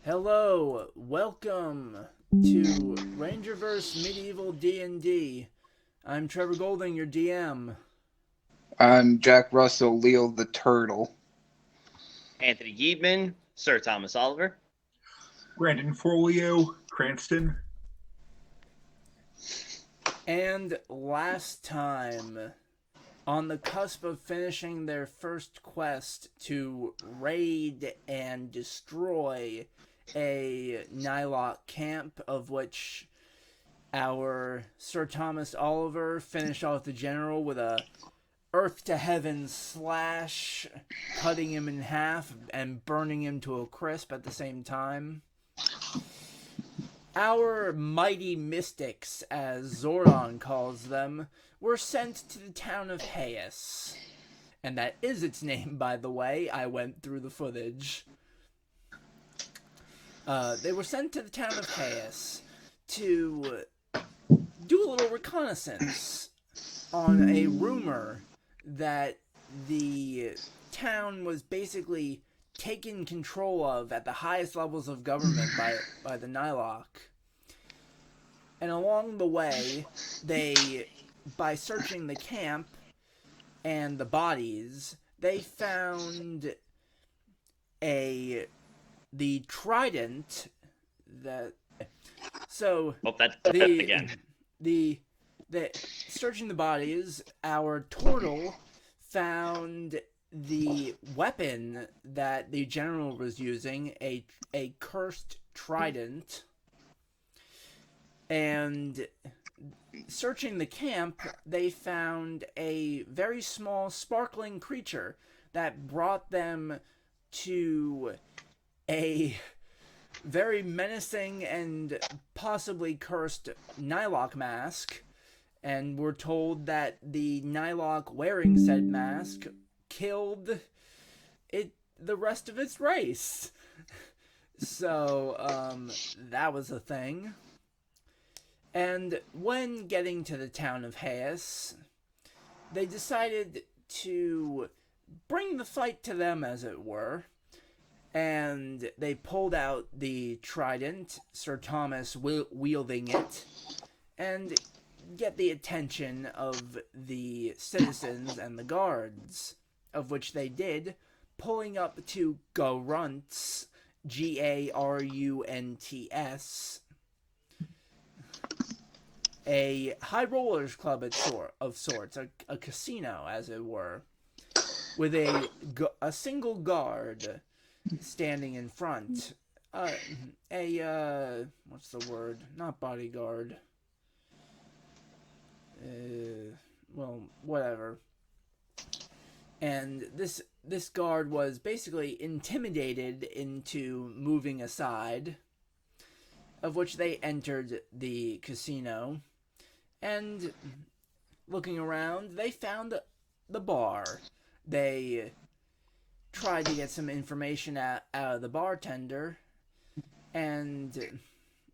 Hello, welcome to Rangerverse Medieval D&D. I'm Trevor Golding, your DM. I'm Jack Russell, Leo the Turtle. Anthony Yeatman, Sir Thomas Oliver. Brandon Folio, Cranston. And last time, on the cusp of finishing their first quest to raid and destroy a Nylock camp, of which our Sir Thomas Oliver finished off the general with a earth to heaven slash, cutting him in half and burning him to a crisp at the same time. Our mighty mystics, as Zordon calls them, were sent to the town of Hayes. And that is its name, by the way. I went through the footage. They were sent to the town of Hayes to do a little reconnaissance on a rumor that the town was basically taken control of at the highest levels of government by the Nylock. And along the way, by searching the camp and the bodies, they found the trident that. So that's again. The searching the bodies, our turtle found the weapon that the general was using, a cursed trident. And searching the camp, they found a very small sparkling creature that brought them to a very menacing and possibly cursed Nylock mask. And we're told that the Nylock wearing said mask killed the rest of its race. So, that was a thing. And when getting to the town of Hayes, they decided to bring the fight to them, as it were. And they pulled out the trident, Sir Thomas wielding it, and get the attention of the citizens and the guards, of which they did, pulling up to Garunts, Garunts, a high rollers club of sorts, a casino, as it were, with a single guard standing in front. What's the word? Not bodyguard. Well, whatever. And this guard was basically intimidated into moving aside, of which they entered the casino, and looking around, they found the bar. They tried to get some information out of the bartender, and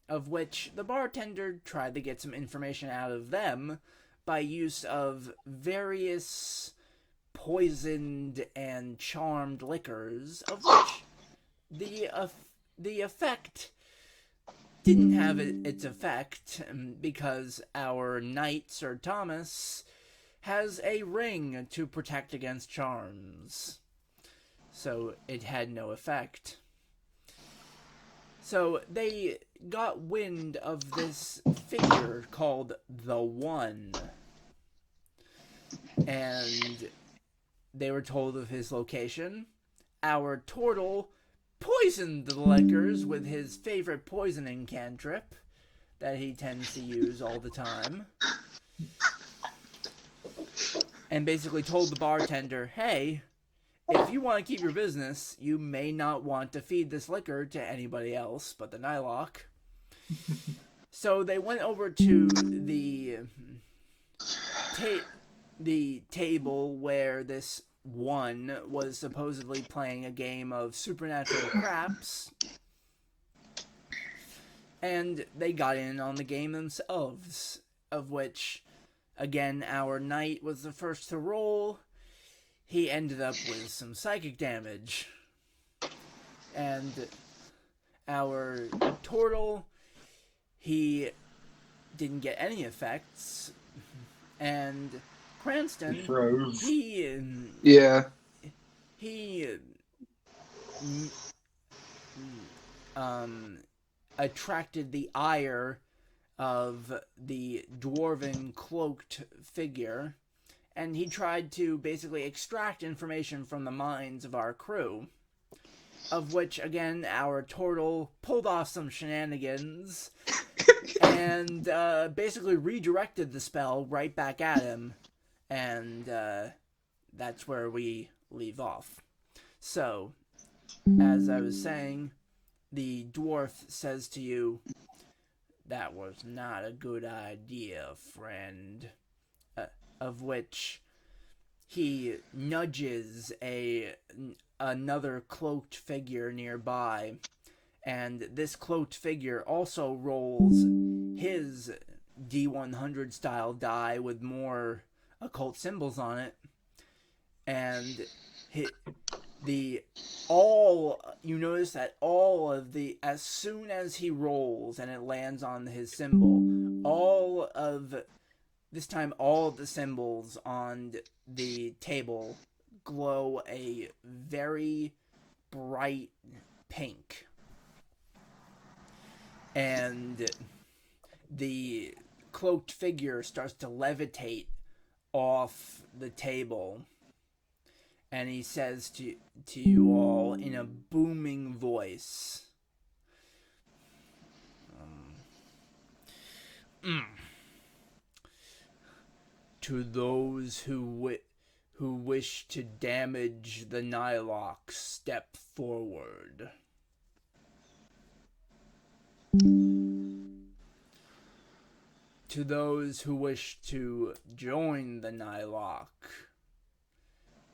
of which the bartender tried to get some information out of them by use of various poisoned and charmed liquors, of which the effect didn't have its effect, because our knight, Sir Thomas, has a ring to protect against charms. So it had no effect. So they got wind of this figure called the One. And they were told of his location. Our turtle poisoned the liquors with his favorite poisoning cantrip that he tends to use all the time. And basically told the bartender, hey, if you want to keep your business, you may not want to feed this liquor to anybody else but the Nylock. So they went over to the table where this One was supposedly playing a game of supernatural craps, and they got in on the game themselves, of which, again, our knight was the first to roll. He ended up with some psychic damage. And our turtle, he didn't get any effects, and Cranston, Froze. Yeah. he attracted the ire of the dwarven cloaked figure, and he tried to basically extract information from the minds of our crew, of which, again, our turtle pulled off some shenanigans and basically redirected the spell right back at him, and that's where we leave off. So, as I was saying, the dwarf says to you, "That was not a good idea, friend." Of which he nudges another cloaked figure nearby, and this cloaked figure also rolls his D100 style die with more occult symbols on it, and you notice that all of as soon as he rolls and it lands on his symbol, all of the symbols on the table glow a very bright pink, and the cloaked figure starts to levitate off the table, and he says to you all in a booming voice, "To those who wish to damage the Nylock, step forward." "To those who wish to join the Nylock,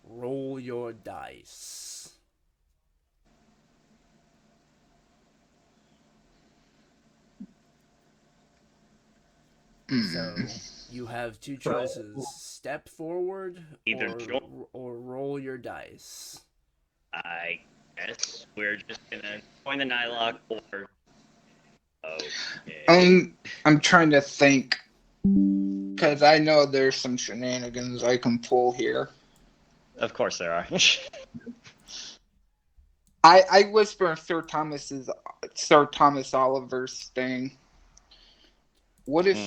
roll your dice." So you have two choices: step forward or roll your dice. I guess we're just gonna join the Nylock or. Okay. I'm trying to think, because I know there's some shenanigans I can pull here. Of course there are. I whisper Sir Thomas Oliver's thing. What if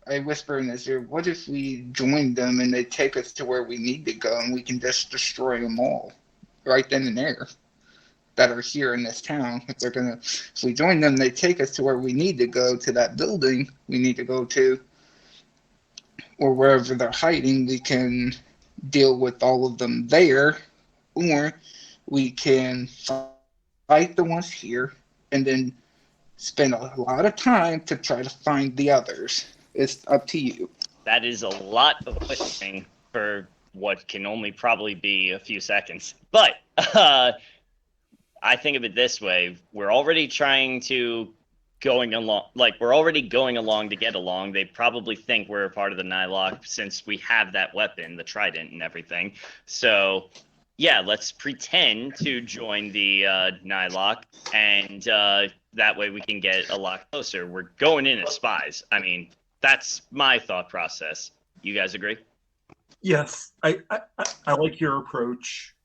I whisper in his ear, what if we join them and they take us to where we need to go and we can just destroy them all right then and there that are here in this town? If we join them, they take us to where we need to go, to that building we need to go to, or wherever they're hiding. We can deal with all of them there, or we can fight the ones here and then spend a lot of time to try to find the others. It's up to you. That is a lot of whispering for what can only probably be a few seconds. But I think of it this way: we're already going along to get along. They probably think we're a part of the Nylock since we have that weapon, the trident and everything. So yeah, let's pretend to join the Nylock, and that way we can get a lot closer. We're going in as spies. I mean, that's my thought process. You guys agree? Yes, I like your approach.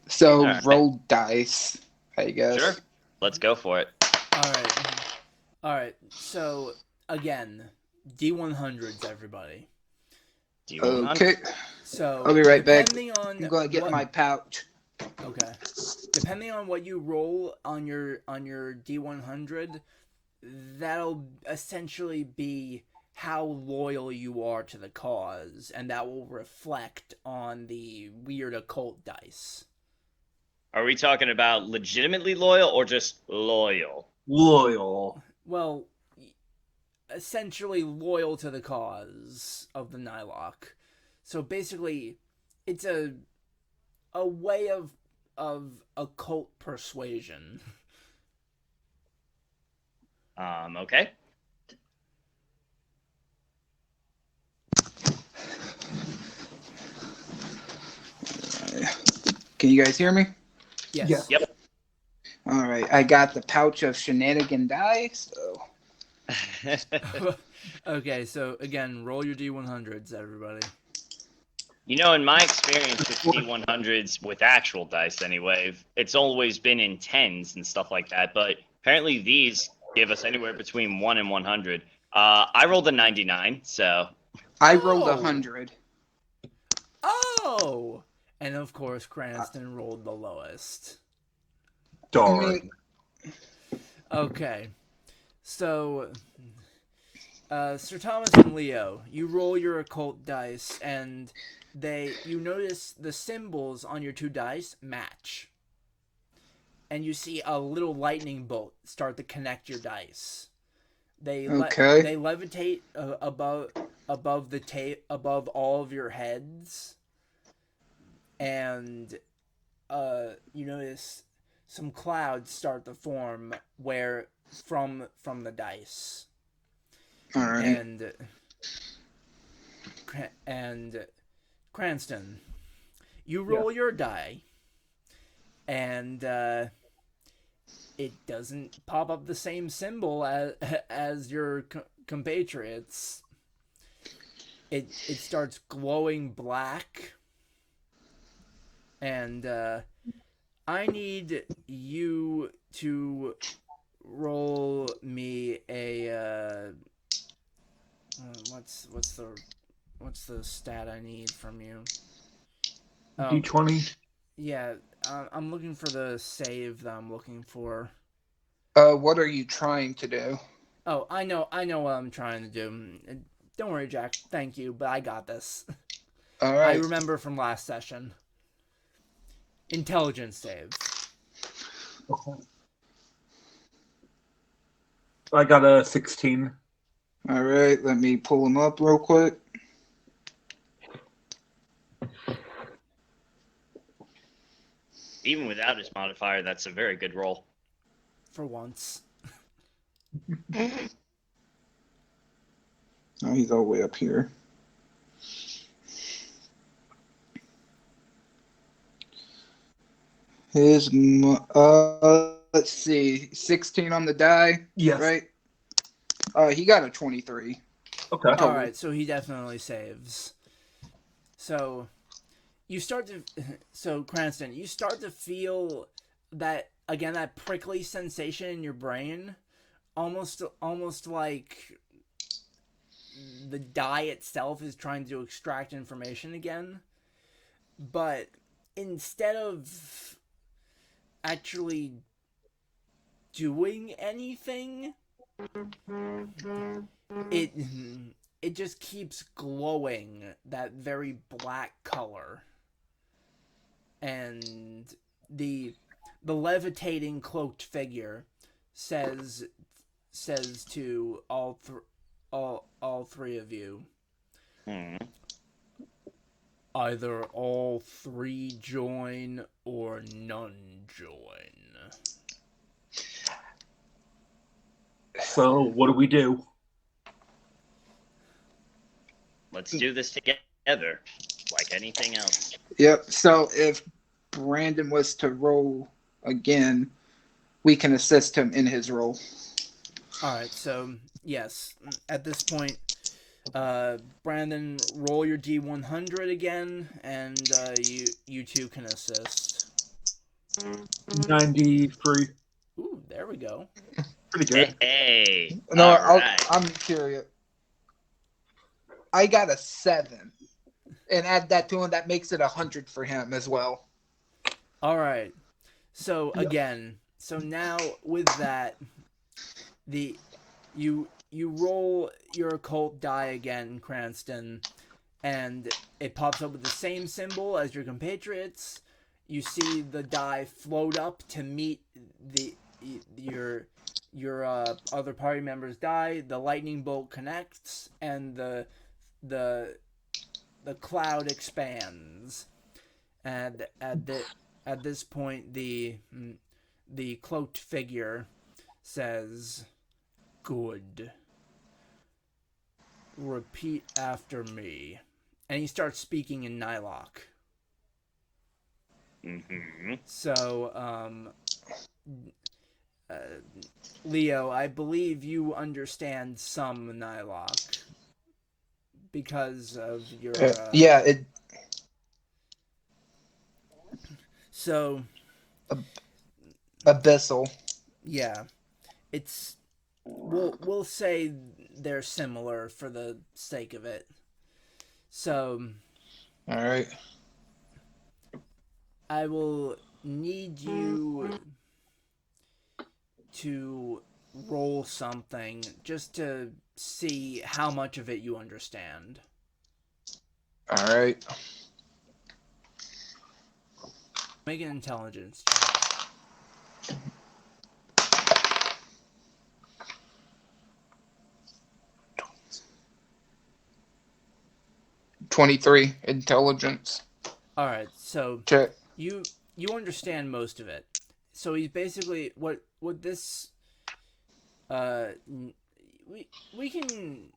So All right. roll dice, I guess. Sure. Let's go for it. All right. So again, D100s, everybody. Okay. So I'll be right back. depending on I'm going to get my pouch. Okay. Depending on what you roll on your D100, that'll essentially be how loyal you are to the cause, and that will reflect on the weird occult dice. Are we talking about legitimately loyal or just loyal? Loyal. Well, essentially loyal to the cause of the Nylock. So basically, it's a way of occult persuasion. Okay. Can you guys hear me? Yes. Yeah. Yep. All right, I got the pouch of shenanigan die. So Okay, so again, roll your D100s, everybody. You know, in my experience with D100s, with actual dice anyway, it's always been in tens and stuff like that. But apparently these give us anywhere between 1 and 100. I rolled a 99, so I rolled Oh. 100. Oh! And of course, Cranston rolled the lowest. Darn. Okay. So, Sir Thomas and Leo, you roll your occult dice, and you notice the symbols on your two dice match. And you see a little lightning bolt start to connect your dice. They levitate above above all of your heads, and you notice some clouds start to form from the dice. All right. And Cranston, you roll your die, and it doesn't pop up the same symbol as your compatriots. It starts glowing black, and I need you to roll me a what's the stat I need from you? D20. Yeah, I'm looking for the save that I'm looking for. What are you trying to do? Oh, I know what I'm trying to do. Don't worry, Jack. Thank you, but I got this. All right. I remember from last session. Intelligence save. Okay. I got a 16. All right, let me pull them up real quick. even without his modifier, that's a very good roll. For once. Oh, he's all the way up here. Let's see, 16 on the die. Yes. Right. He got a 23. Okay. All right, so he definitely saves. So Cranston, you start to feel that again, that prickly sensation in your brain, almost like the die itself is trying to extract information again, but instead of actually doing anything, it just keeps glowing that very black color, and the levitating cloaked figure says to all three of you, either all three join or none join. So what do we do? Let's do this together, like anything else. Yep. So if Brandon was to roll again, we can assist him in his roll. All right. So yes, at this point, Brandon, roll your D100 again, and you two can assist. 93. Ooh, there we go. Pretty good. Hey. No, Right. I'm curious. I got a 7, and add that to him. That makes it 100 for him as well. All right. So again, so now with that, you roll your occult die again, Cranston, and it pops up with the same symbol as your compatriots. You see the die float up to meet your other party members' die. The lightning bolt connects, and the cloud expands. And at this point, the cloaked figure says, "Good. Repeat after me." And he starts speaking in Nylock. Mm-hmm. So, Leo, I believe you understand some Nylock because of your. Yeah, it So, abyssal. yeah, it's. We'll say they're similar for the sake of it. So, All right. I will need you to roll something just to see how much of it you understand. All right. Make an intelligence check. 23 intelligence All right, so check. you understand most of it. So he's basically what this we can,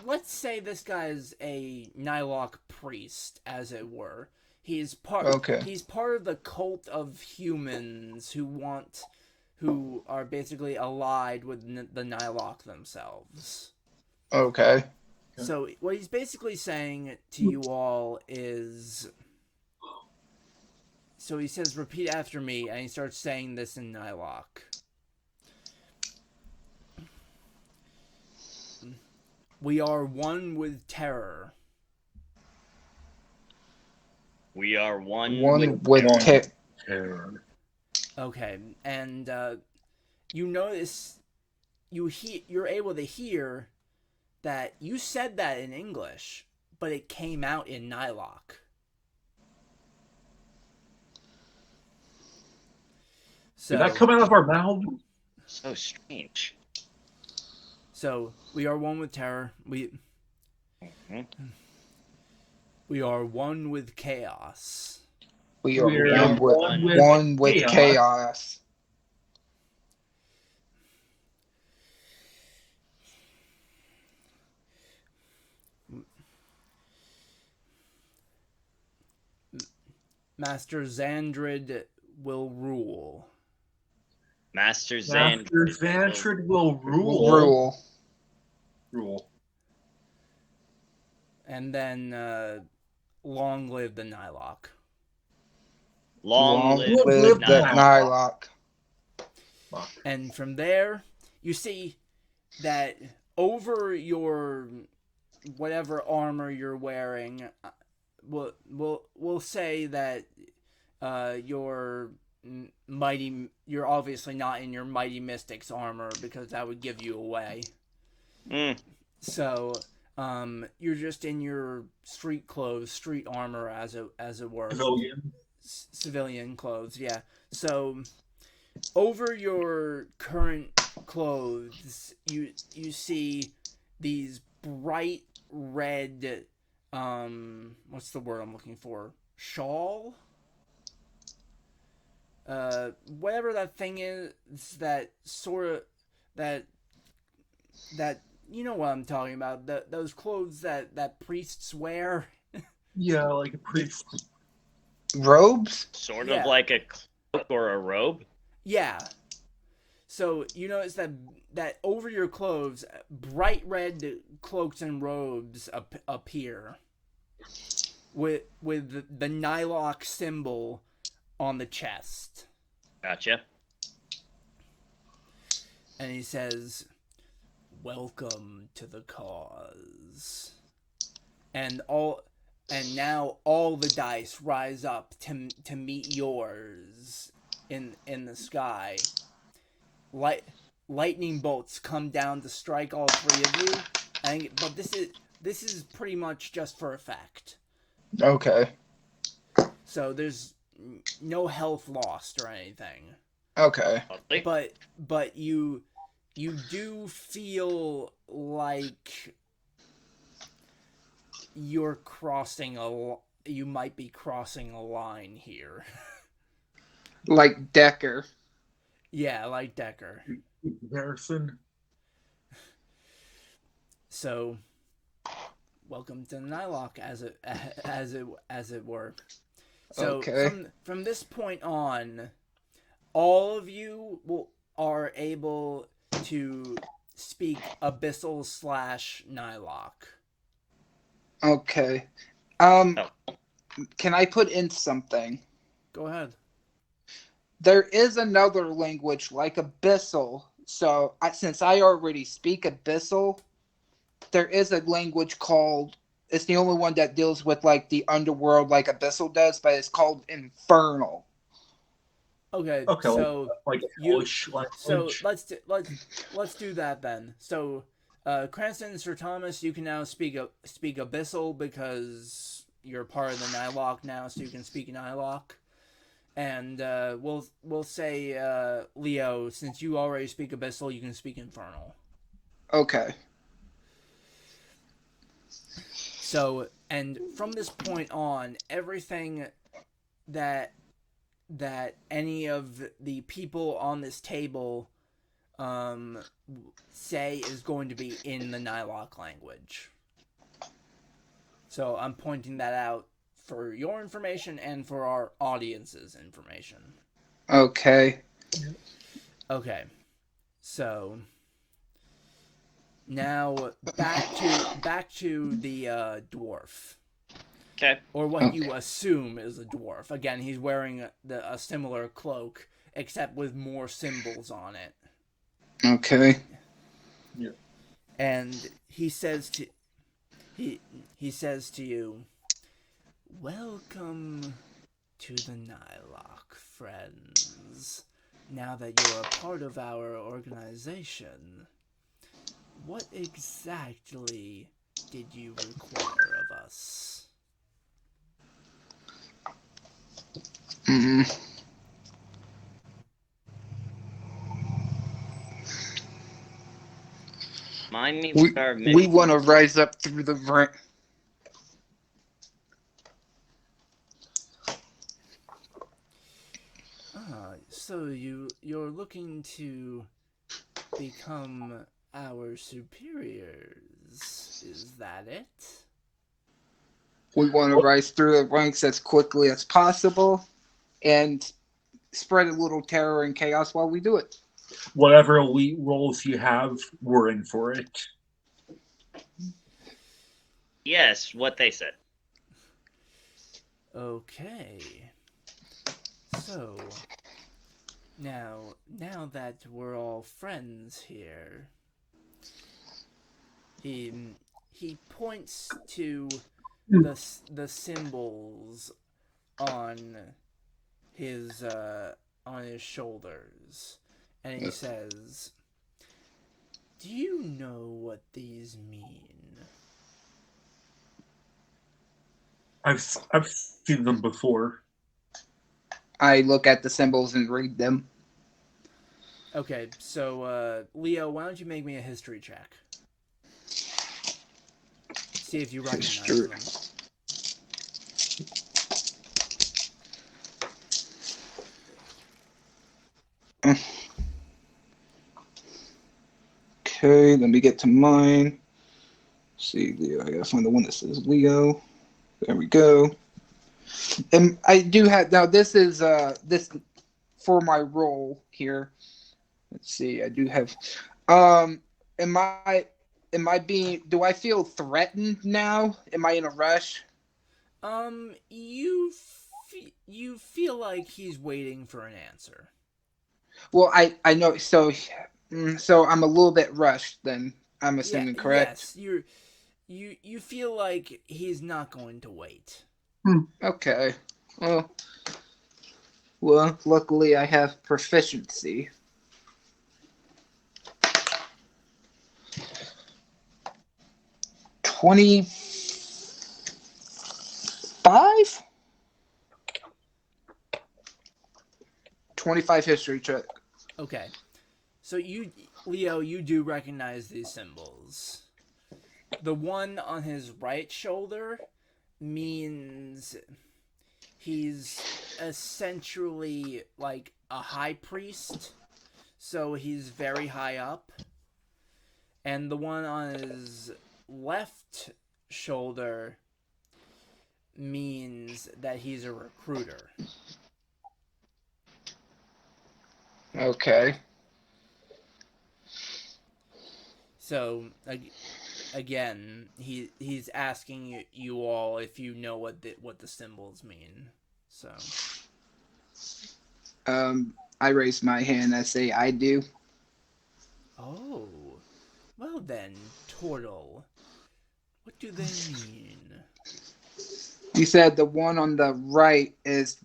let's say this guy is a Nylock priest, as it were. He's part Okay. He's part of the cult of humans who are basically allied with the Nylock themselves. Okay. So what he's basically saying to you all is, so he says, repeat after me, and he starts saying this in Nylock. We are one with terror. We are one with Terror. Okay, and you notice you're able to hear that you said that in English, but it came out in Nylock. So, Did that come out of our mouth? So strange. So we are one with terror. We are one with chaos. We are We're one with chaos. Master Xandred will rule. Master Xandred will rule. And then, long live the Nylock. Long live the Nylock. And from there, you see that over your whatever armor you're wearing, we'll say that you're obviously not in your Mighty Mystics armor, because that would give you away. So you're just in your street clothes, street armor, as it were. Civilian clothes, yeah. So over your current clothes, you see these bright red, what's the word I'm looking for? Shawl? Whatever that thing is, that sort of, that you know what I'm talking about. Those clothes that priests wear. Yeah, like a priest. Robes? Sort of like a cloak or a robe? Yeah. So you notice that over your clothes, bright red cloaks and robes appear with the Nylock symbol on the chest. Gotcha. And he says, "Welcome to the cause." And now all the dice rise up to meet yours in the sky. Lightning bolts come down to strike all three of you, but this is pretty much just for effect. Okay. So there's no health lost or anything. Okay. But you do feel like you might be crossing a line here. Like Decker. Yeah, like Decker. Harrison. So, welcome to Nylock, as it were. So okay. from this point on, all of you are able to speak Abyssal / Nylock. Okay. Oh. Can I put in something? Go ahead. There is another language like Abyssal. So since I already speak Abyssal, there is a language called. It's the only one that deals with like the underworld, like Abyssal does, but it's called Infernal. Okay, Okay, so like you Polish language. so let's do that then. So, Cranston and Sir Thomas, you can now speak Abyssal because you're part of the Nylock now, so you can speak Nylock. And we'll say Leo, since you already speak Abyssal, you can speak Infernal. Okay. So, and from this point on, everything that any of the people on this table say is going to be in the Nylock language. So I'm pointing that out for your information and for our audience's information. Okay. Okay. So now back to the dwarf. Okay. Or what you assume is a dwarf. Again, he's wearing a similar cloak, except with more symbols on it. Okay. Yeah. And he says to you, "Welcome to the Nylock, friends. Now that you're a part of our organization, what exactly did you require of us?" Mm. Mind me We what our we mission. want to rise up through the rank. So you're looking to become our superiors, is that it? We want to rise through the ranks as quickly as possible, and spread a little terror and chaos while we do it. Whatever elite roles you have, we're in for it. Yes, what they said. Okay. So now that we're all friends here, he points to the symbols on his shoulders, and he says, "Do you know what these mean?" I've seen them before. I look at the symbols and read them. Okay, so Leo, why don't you make me a history check? See if you recognize them. Okay, let me get to mine. Let's see, Leo. I gotta find the one that says Leo. There we go. And I do have now. This is this for my role here. Let's see. I do have. Am I being? Do I feel threatened now? Am I in a rush? You feel like he's waiting for an answer. Well, I know. So I'm a little bit rushed. Then I'm assuming, correct? Yes, you feel like he's not going to wait. Okay. Well, luckily I have proficiency. 25? 25 history check. Okay. So Leo, you do recognize these symbols. The one on his right shoulder means he's essentially like a high priest, so he's very high up. And the one on his left shoulder means that he's a recruiter. Okay. So again, he's asking you all if you know what the symbols mean. So I raise my hand. I say I do. oh, well then, Turtle, what do they mean? You said the one on the right is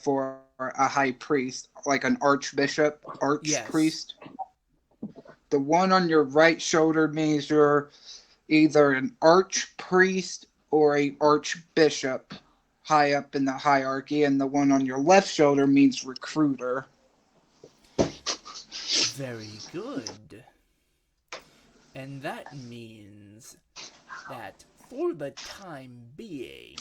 for a high priest, like an archbishop, Yes. archpriest. The one on your right shoulder means you're either an archpriest or a archbishop, high up in the hierarchy, and the one on your left shoulder means recruiter. Very good. And that means that for the time being,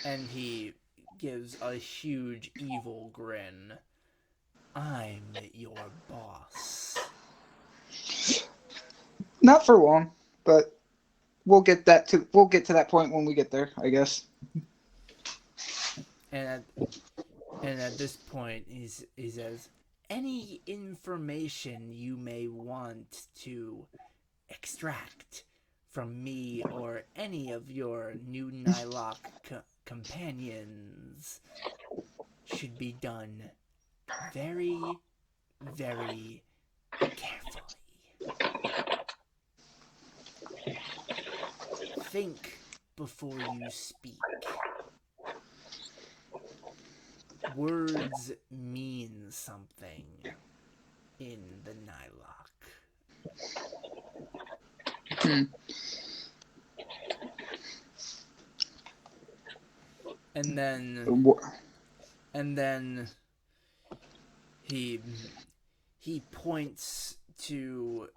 and he gives a huge evil grin, I'm your boss. Not for long, but we'll get to that point when we get there, I guess. And at this point, he says, any information you may want to extract from me or any of your new Nylock companions should be done very, very carefully. Think before you speak. Words mean something in the Nylock. And then he points to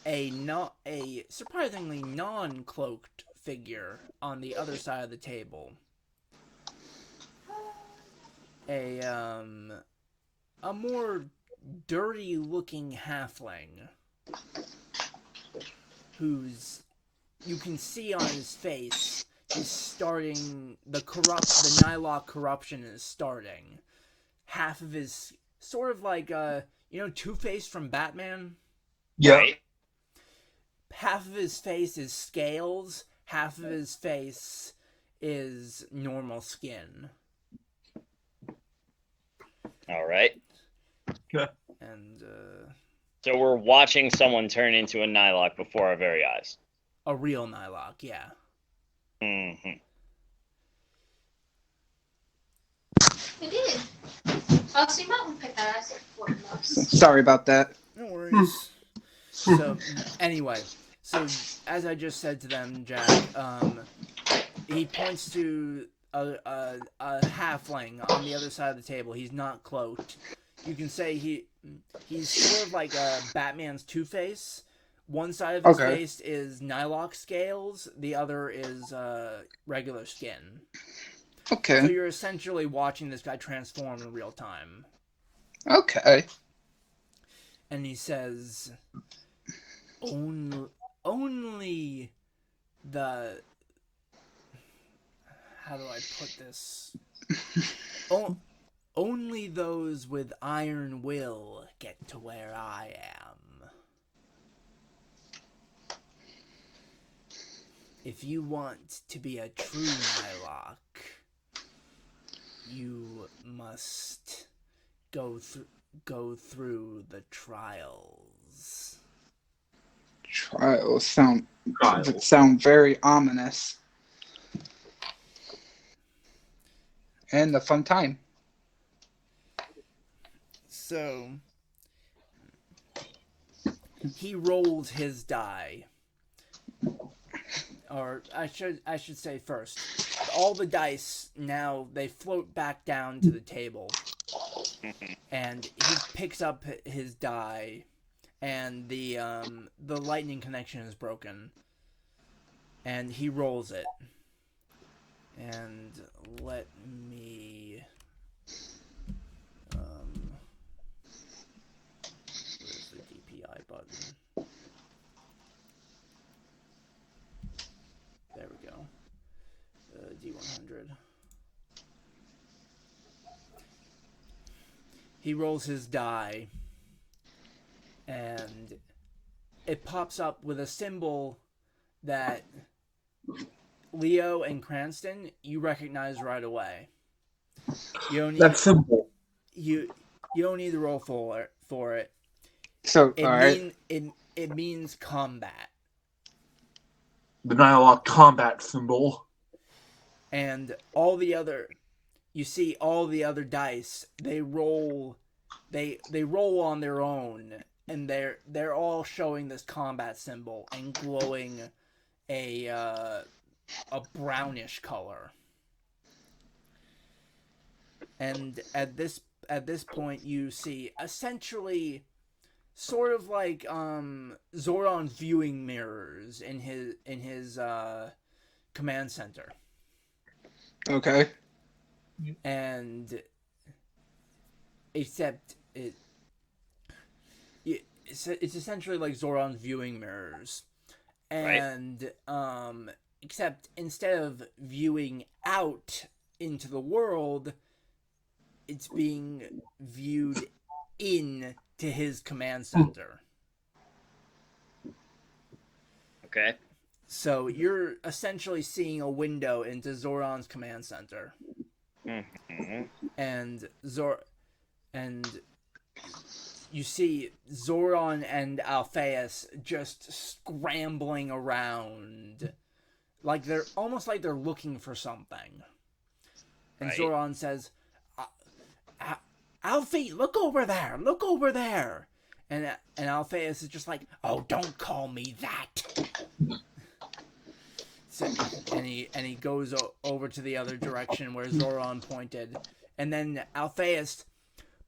a surprisingly non-cloaked figure on the other side of the table. A more dirty-looking halfling who's, you can see on his face, is starting the Nylock corruption is starting. Half of his, sort of like Two-Face from Batman. Yeah. Right? Half of his face is scales, half of his face is normal skin. All right. And So we're watching someone turn into a Nylock before our very eyes. a real Nylock, yeah. Mm-hmm. It did. Oh, so you might want to put that as a Sorry about that. No worries. So, anyway, as I just said to them, Jack, he points to a halfling on the other side of the table. He's not cloaked. You can say he's sort of like Batman's Two-Face. One side of his face is Nylock scales, the other is regular skin. Okay. So you're essentially watching this guy transform in real time. Okay. And he says, only the, how do I put this? Only those with iron will get to where I am. If you want to be a true Nylock, you must go through the trials. Trials sound very ominous. And a fun time. So he rolled his die. Or I should say first, all the dice now, they float back down to the table. And he picks up his die, and the lightning connection is broken. And he rolls it. And let me where's the DPI button? There we go. D100. he rolls his die, and it pops up with a symbol that Leo and Cranston, you recognize right away. You don't need, That's simple. you don't need to roll for it. So, alright. It means combat. The Nylock combat symbol. And you see all the other dice, they roll on their own, and they're all showing this combat symbol and glowing a brownish color. And at this point, you see essentially sort of like Zoran's viewing mirrors in his command center. Okay. And except it's essentially like Zoran's viewing mirrors. And except instead of viewing out into the world, it's being viewed in to his command center. Okay. So you're essentially seeing a window into Zoran's command center. Mm-hmm. And you see Zoran and Alphaeus just scrambling around, like they're almost like they're looking for something. And Zoran says, "Alfie, look over there! Look over there!" And Alphaeus is just like, "Oh, don't call me that." So, and he goes over to the other direction where Zoran pointed, and then Alphaeus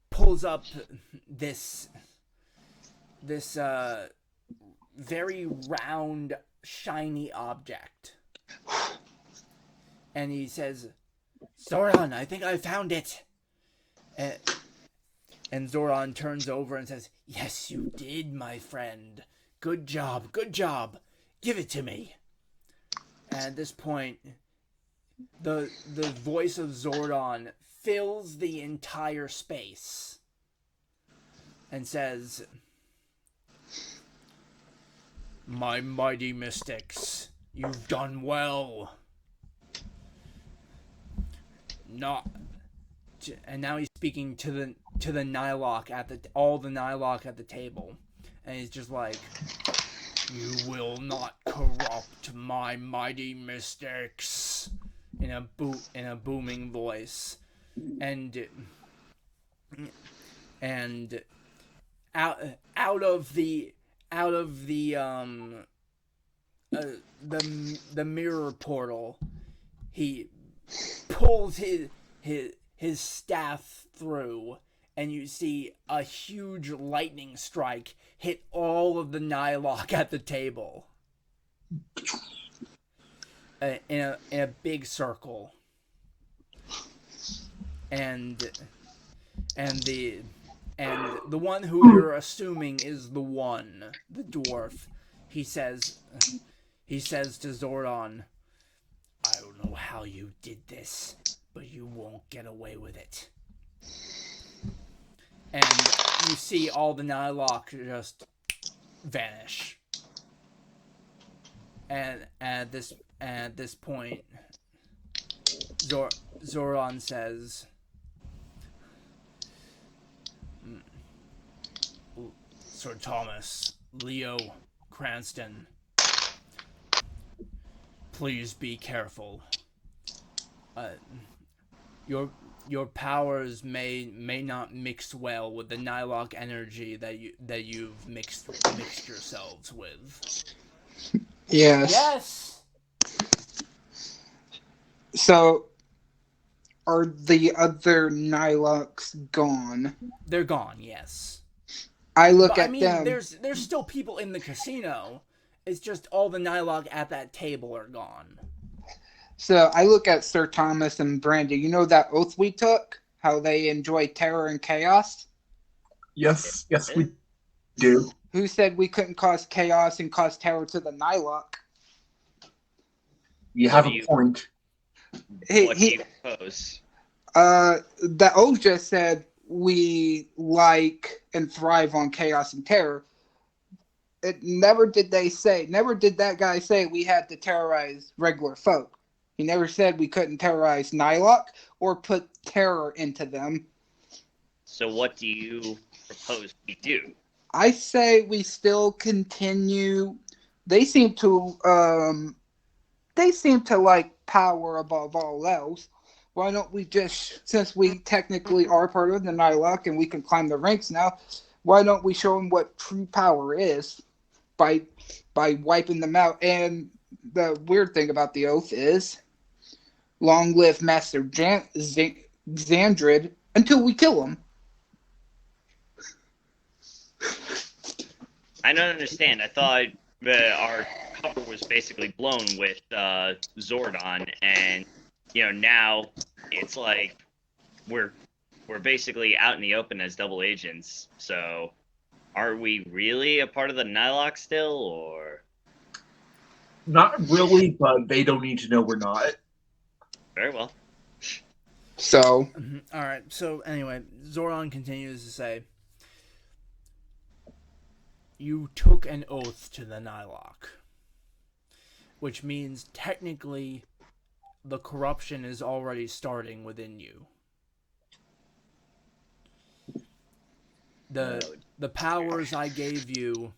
pulls up this very round, shiny object, and he says, "Zoran, I think I found it." And Zoran turns over and says, "Yes, you did, my friend. Good job, good job. Give it to me." And at this point, the voice of Zordon fills the entire space and says, "My mighty mystics, you've done well. And now he's speaking to the Nylock all the Nylock at the table, and he's just like, "You will not corrupt my mighty mystics," in a booming voice, and out of the mirror portal, he pulls his staff through, and you see a huge lightning strike hit all of the Nylock at the table in a big circle, and the one who you're assuming is the dwarf. He says to Zordon, "I don't know how you did this, but you won't get away with it." And you see all the Nylock just vanish. And at this point, Zoran says, "Sir Thomas, Leo, Cranston, please be careful. Your powers may not mix well with the Nylock energy that you've mixed yourselves with." Yes. Yes. So, are the other Nylocks gone? They're gone. Yes. I look But, at them. There's still people in the casino. It's just all the Nylock at that table are gone. So I look at Sir Thomas and Brandy. You know that oath we took? How they enjoy terror and chaos? Yes, we do. Who said we couldn't cause chaos and cause terror to the Nylock? You have a point. What do you propose? The oath just said we like and thrive on chaos and terror. Never did that guy say we had to terrorize regular folk. He never said we couldn't terrorize Nylock or put terror into them. So what do you propose we do? I say we still continue. They seem to like power above all else. Why don't we just, since we technically are part of the Nylock and we can climb the ranks now, why don't we show them what true power is by wiping them out? And the weird thing about the oath is, long live Master Xandred until we kill him. I don't understand. I thought our cover was basically blown with Zordon, and now it's like we're basically out in the open as double agents. So, are we really a part of the Nylock still, or? Not really, but they don't need to know we're not. Very well. So, All right. So anyway, Zordon continues to say, "You took an oath to the Nylock, which means technically the corruption is already starting within you. The powers I gave you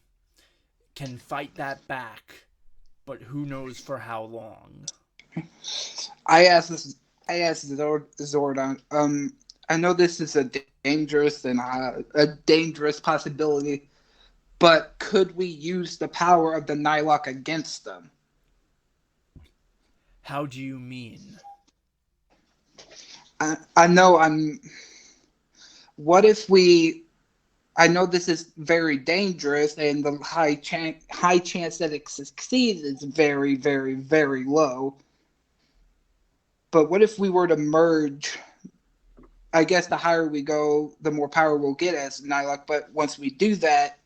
can fight that back, but who knows for how long." I asked Zordon. I know this is a dangerous possibility, but could we use the power of the Nylock against them? How do you mean? I know what if we? I know this is very dangerous, and the high chance that it succeeds is very, very, very low. But what if we were to merge? I guess the higher we go, the more power we'll get as Nylock. But once we do that,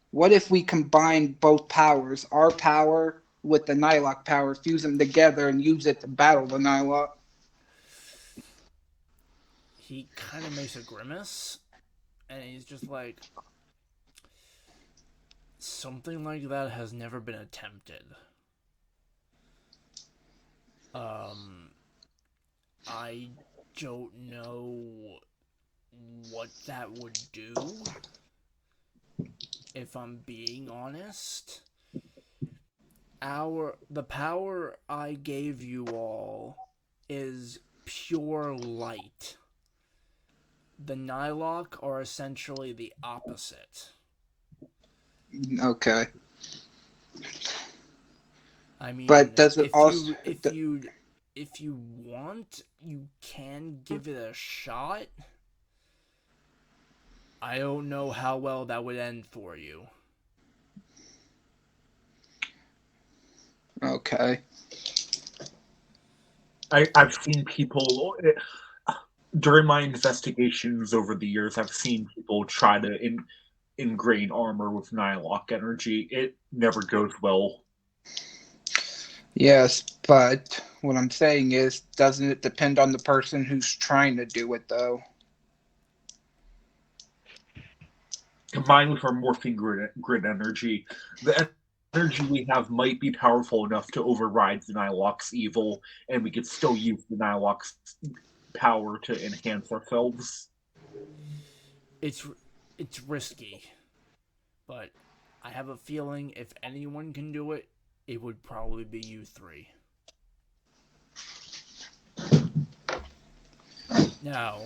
what if we combine both powers, our power with the Nylock power, fuse them together, and use it to battle the Nylock? He kind of makes a grimace, and he's just like, something like that has never been attempted. I don't know what that would do, if I'm being honest. The power I gave you all is pure light. The Nylock are essentially the opposite. Okay. I mean, but does it also? If you want, you can give it a shot. I don't know how well that would end for you. Okay. I've seen people during my investigations over the years. I've seen people try to ingrain armor with Nylock energy. It never goes well. Yes, but what I'm saying is, doesn't it depend on the person who's trying to do it, though? Combined with our morphing grid energy, the energy we have might be powerful enough to override the Nylock's evil, and we could still use the Nylock's power to enhance ourselves. It's risky, but I have a feeling if anyone can do it, it would probably be you three. Now,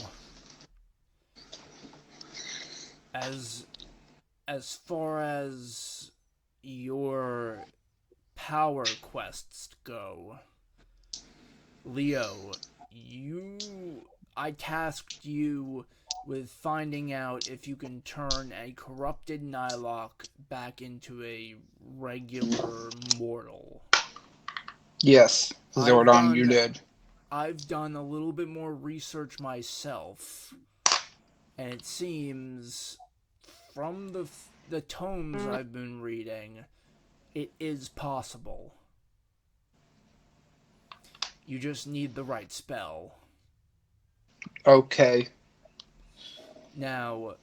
as far as your power quests go, Leo, I tasked you with finding out if you can turn a corrupted Nylock back into a regular mortal. Yes, Zordon, you did. I've done a little bit more research myself, and it seems from the tomes I've been reading, it is possible. You just need the right spell. Okay. Now,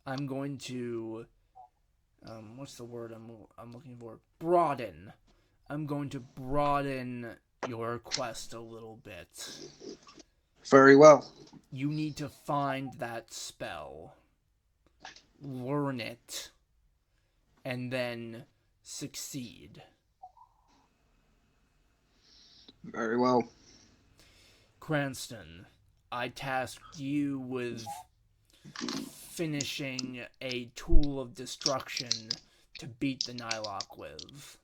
I'm going to what's the word I'm looking for? Broaden. I'm going to broaden your quest a little bit. Very well. You need to find that spell, learn it, and then succeed. Very well. Cranston, I tasked you with finishing a tool of destruction to beat the Nylock with.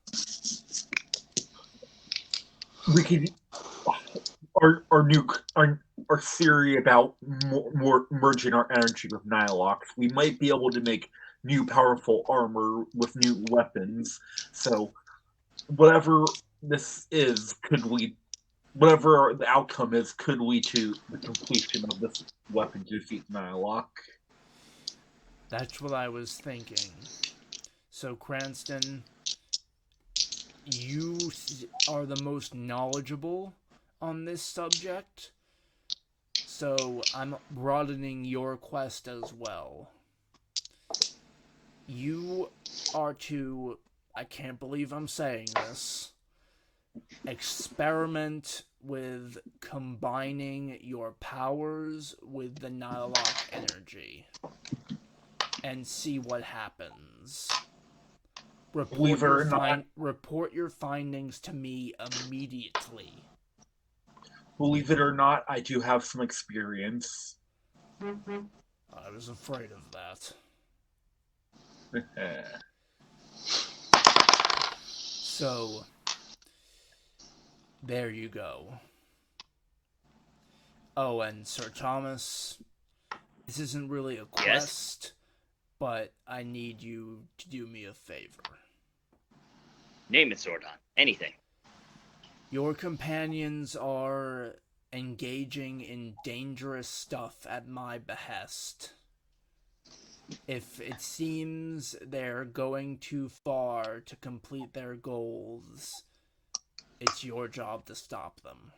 We could our theory about more merging our energy with Nylock. We might be able to make new powerful armor with new weapons. So whatever this is whatever the outcome is, could lead to the completion of this weapon to defeat Nylock. That's what I was thinking. So, Cranston, you are the most knowledgeable on this subject, so I'm broadening your quest as well. You are to, I can't believe I'm saying this, experiment with combining your powers with the Nylock energy and see what happens. Report your findings to me immediately. Believe it or not, I do have some experience. I was afraid of that. So, there you go. Oh, and Sir Thomas, this isn't really a quest, but I need you to do me a favor. Name it, Zordon. Anything. Your companions are engaging in dangerous stuff at my behest. If it seems they're going too far to complete their goals, it's your job to stop them.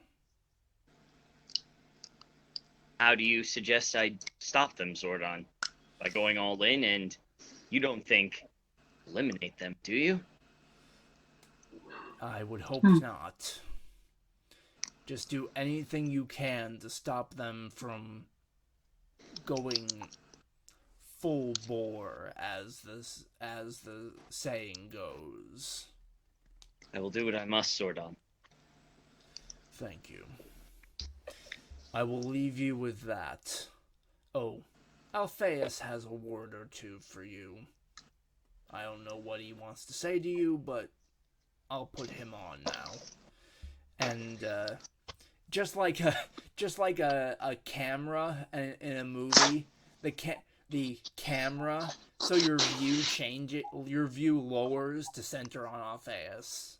How do you suggest I stop them, Zordon? By going all in, and you don't think eliminate them, do you? I would hope not. Just do anything you can to stop them from going full bore, as the saying goes. I will do what I must, Zordon. Thank you. I will leave you with that. Oh, Alphaeus has a word or two for you. I don't know what he wants to say to you, but I'll put him on now. And just like a camera in a movie, the camera, so your view lowers to center on Alphaeus,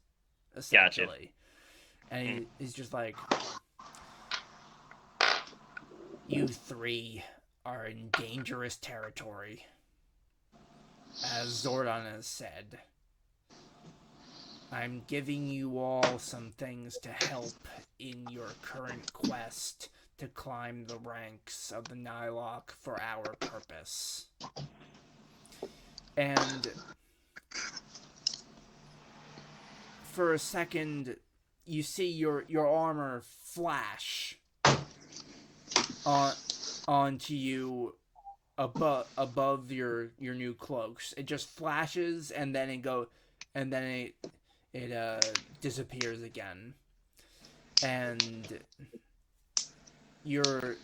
essentially. Gotcha. And he's just like, you three are in dangerous territory. As Zordon has said, I'm giving you all some things to help in your current quest to climb the ranks of the Nylock for our purpose. And for a second, you see your armor flash onto you above your new cloaks. It just flashes and then it disappears again. And you're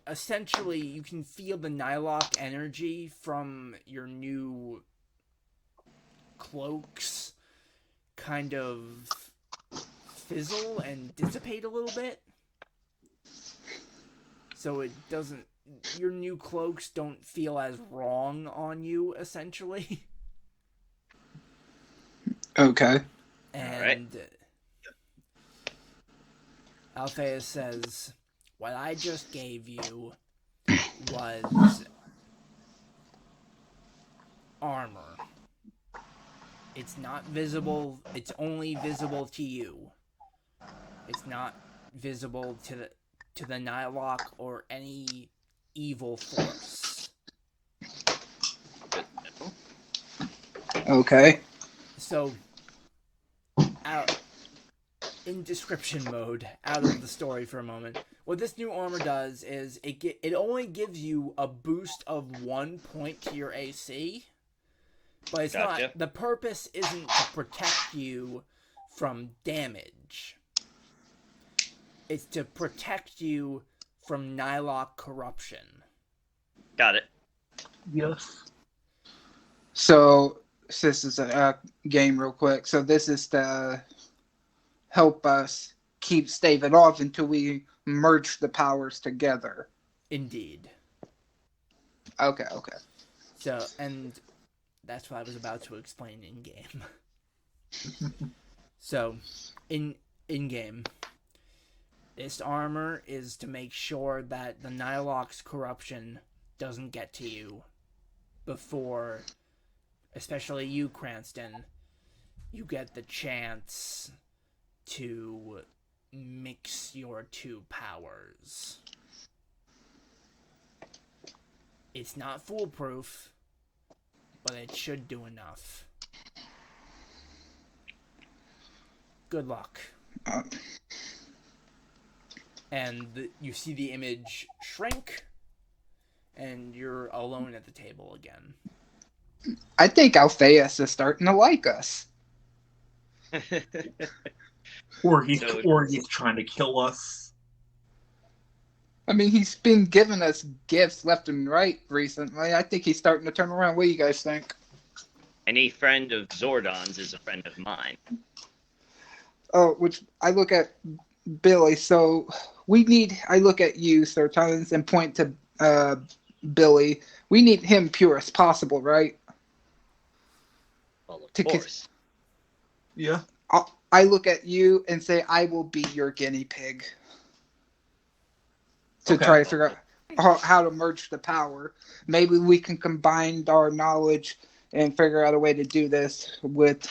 essentially, you can feel the Nylock energy from your new cloaks kind of fizzle and dissipate a little bit. So it doesn't, your new cloaks don't feel as wrong on you, essentially. Okay. And Alphaeus says, what I just gave you was armor. It's not visible. It's only visible to you. It's not visible to the Nylock or any evil force. Okay. So, out in description mode, out of the story for a moment, what this new armor does is it only gives you a boost of 1 point to your AC, but it's Gotcha. not. The purpose isn't to protect you from damage. It's to protect you from Nylock corruption. Got it. Yes. So this is a game real quick. So this is to help us keep staving off until we merge the powers together. Indeed. Okay. So, and that's what I was about to explain in game. So, in game, this armor is to make sure that the Nylock's corruption doesn't get to you before, especially you, Cranston, you get the chance to mix your two powers. It's not foolproof, but it should do enough. Good luck. And you see the image shrink, and you're alone at the table again. I think Alphaeus is starting to like us. Or he's trying to kill us. I mean, he's been giving us gifts left and right recently. I think he's starting to turn around. What do you guys think? Any friend of Zordon's is a friend of mine. Oh, which I look at Billy. So I look at you, Sir Tons, and point to Billy. We need him pure as possible, right? Well, of course. Yeah. I look at you and say, I will be your guinea pig. To try to figure out how to merge the power. Maybe we can combine our knowledge and figure out a way to do this with...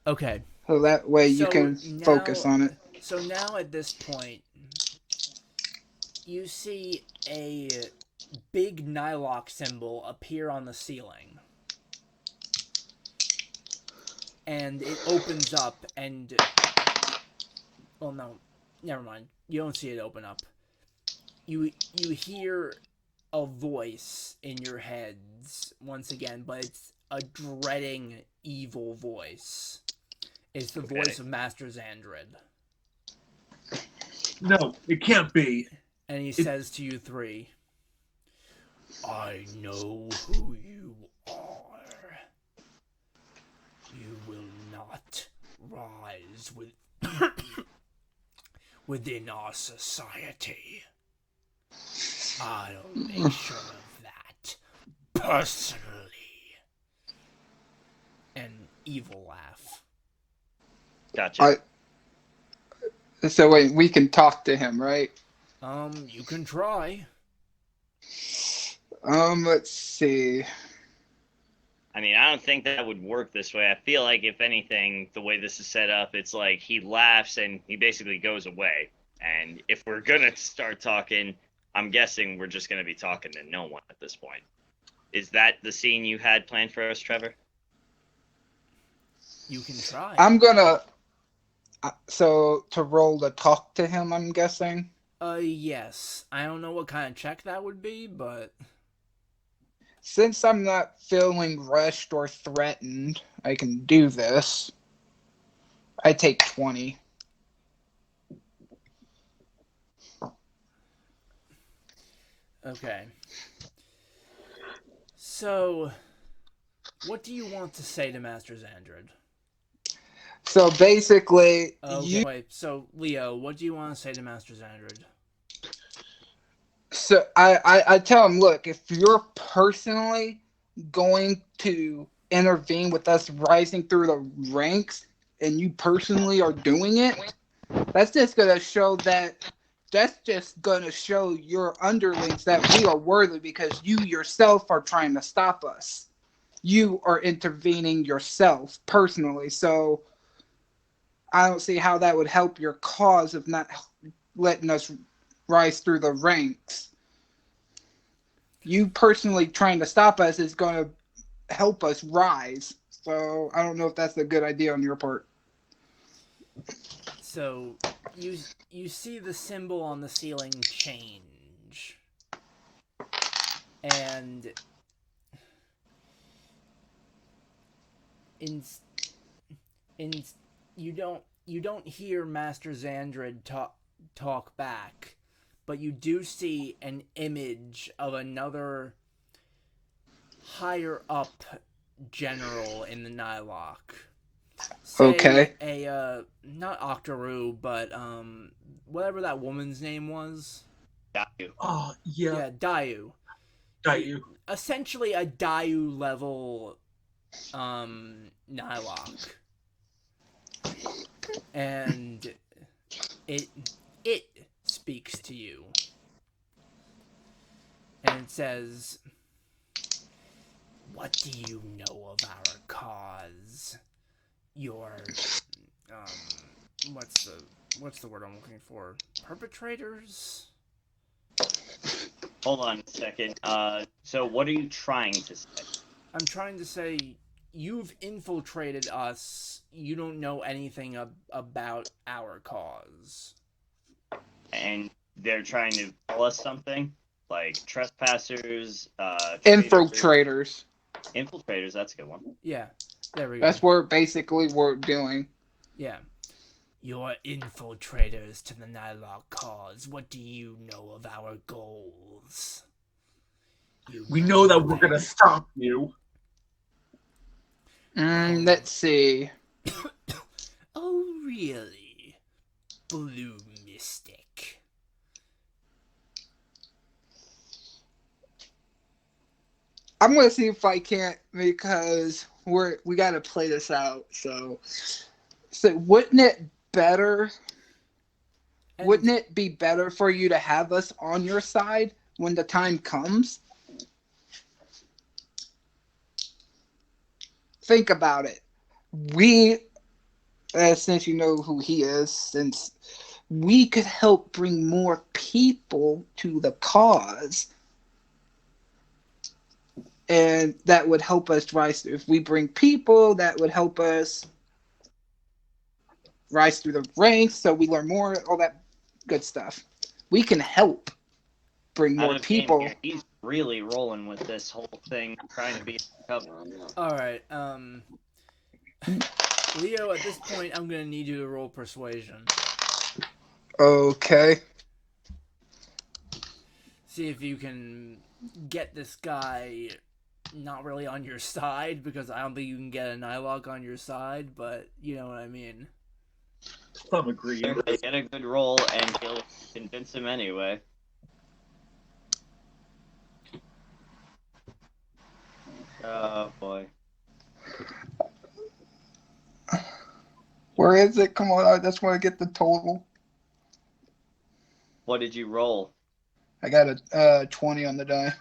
Okay. So that way you can focus on it. So now at this point, you see a big Nylock symbol appear on the ceiling. And it opens up and... Well, no. Never mind. You don't see it open up. You hear a voice in your heads once again, but it's a dreading, evil voice. It's the voice of Master Xandred. No, it can't be. And he says to you three, I know who you are. You will not rise within our society. I'll make sure of that personally. An evil laugh. Gotcha. So wait, we can talk to him, right? You can try. Let's see. I mean, I don't think that would work this way. I feel like, if anything, the way this is set up, it's like he laughs and he basically goes away. And if we're going to start talking, I'm guessing we're just going to be talking to no one at this point. Is that the scene you had planned for us, Trevor? You can try. I'm gonna... So, to roll to talk to him, I'm guessing? Yes. I don't know what kind of check that would be, but... Since I'm not feeling rushed or threatened, I can do this. I take 20. Okay. So, what do you want to say to Master Xandred? So basically, Wait, so Leo, what do you want to say to Master Xandred? So I tell him, look, if you're personally going to intervene with us rising through the ranks, and you personally are doing it, that's just gonna show your underlings that we are worthy, because you yourself are trying to stop us. You are intervening yourself personally. So I don't see how that would help your cause of not letting us rise through the ranks. You personally trying to stop us is going to help us rise. So I don't know if that's a good idea on your part. So you see the symbol on the ceiling change, and in you don't hear Master Xandred talk back, but you do see an image of another higher up general in the Nylock. Say Okay. a not Octoroo, but whatever that woman's name was. Dayu. Oh, yeah. Yeah, Dayu. Dayu. Essentially a Dayu level Nylock. And it speaks to you. And it says, "What do you know of our cause? Your what's the word I'm looking for? Perpetrators?" Hold on a second. So what are you trying to say? I'm trying to say you've infiltrated us. You don't know anything about our cause. And they're trying to tell us something? Like trespassers, Infiltrators. Infiltrators, that's a good one. Yeah, there we go. That's what basically we're doing. Yeah. You're infiltrators to the Nylock cause. What do you know of our goals? We know that we're going to stop you. Let's see. Oh, really? Blue Mystic. I'm gonna see if I can't, because we got to play this out. So wouldn't it better? And Wouldn't it be better for you to have us on your side when the time comes? Think about it. We, since you know who he is, since we could help bring more people to the cause, and that would help us rise. If we bring people, that would help us rise through the ranks, so we learn more, all that good stuff. We can help bring more people. Here, he's really rolling with this whole thing, trying to be covered. all right, Leo, at this point, I'm gonna need you to roll persuasion. Okay. See if you can get this guy not really on your side, because I don't think you can get a Nylock on your side, but you know what I mean. Some agree. Get a good roll, and he'll convince him anyway. Oh boy. Where is it? Come on, I just want to get the total. What did you roll? I got a 20 on the die.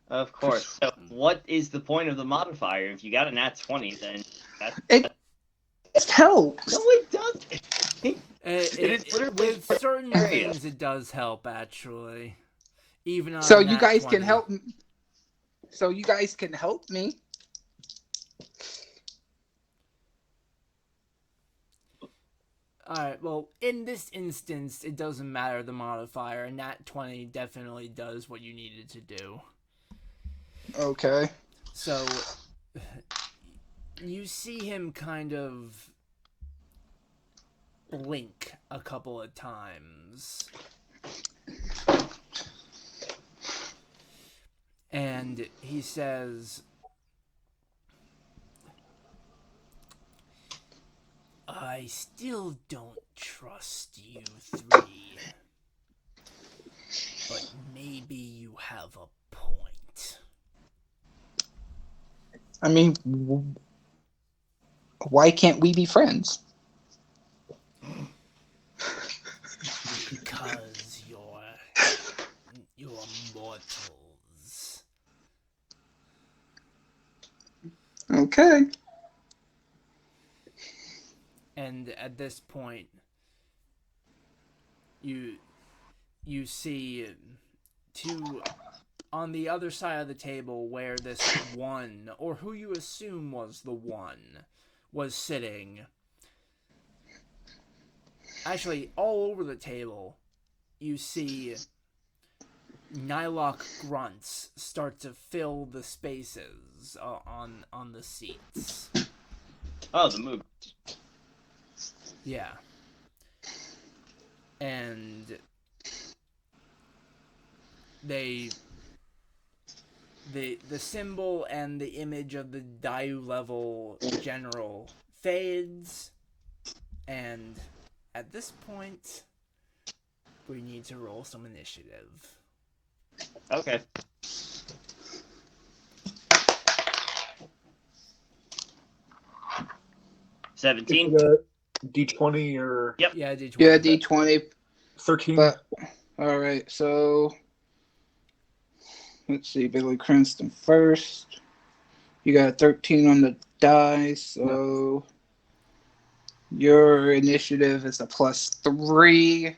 Of course. So what is the point of the modifier? If you got a nat 20, then It helps. No, it doesn't. With certain things, it does help, actually. Even on So a you nat guys 20. can help. So you guys can help me. Alright, well, in this instance, it doesn't matter the modifier. A nat 20 definitely does what you needed to do. Okay. So, you see him kind of blink a couple of times. And he says, "I still don't trust you three. But maybe you have a point." I mean, why can't we be friends? Because you're mortals. Okay. And at this point, you see two on the other side of the table where this one, or who you assume was the one, was sitting. Actually, all over the table, you see Nylock grunts start to fill the spaces on the seats. Oh, the move. Yeah. And the symbol and the image of the Dayu level general fades, and at this point we need to roll some initiative. Okay. $17. D20 or Yep. Yeah, D20. Yeah, D20. 13. But all right, so let's see, Billy Cranston first. You got 13 on the die, so your initiative is a +3,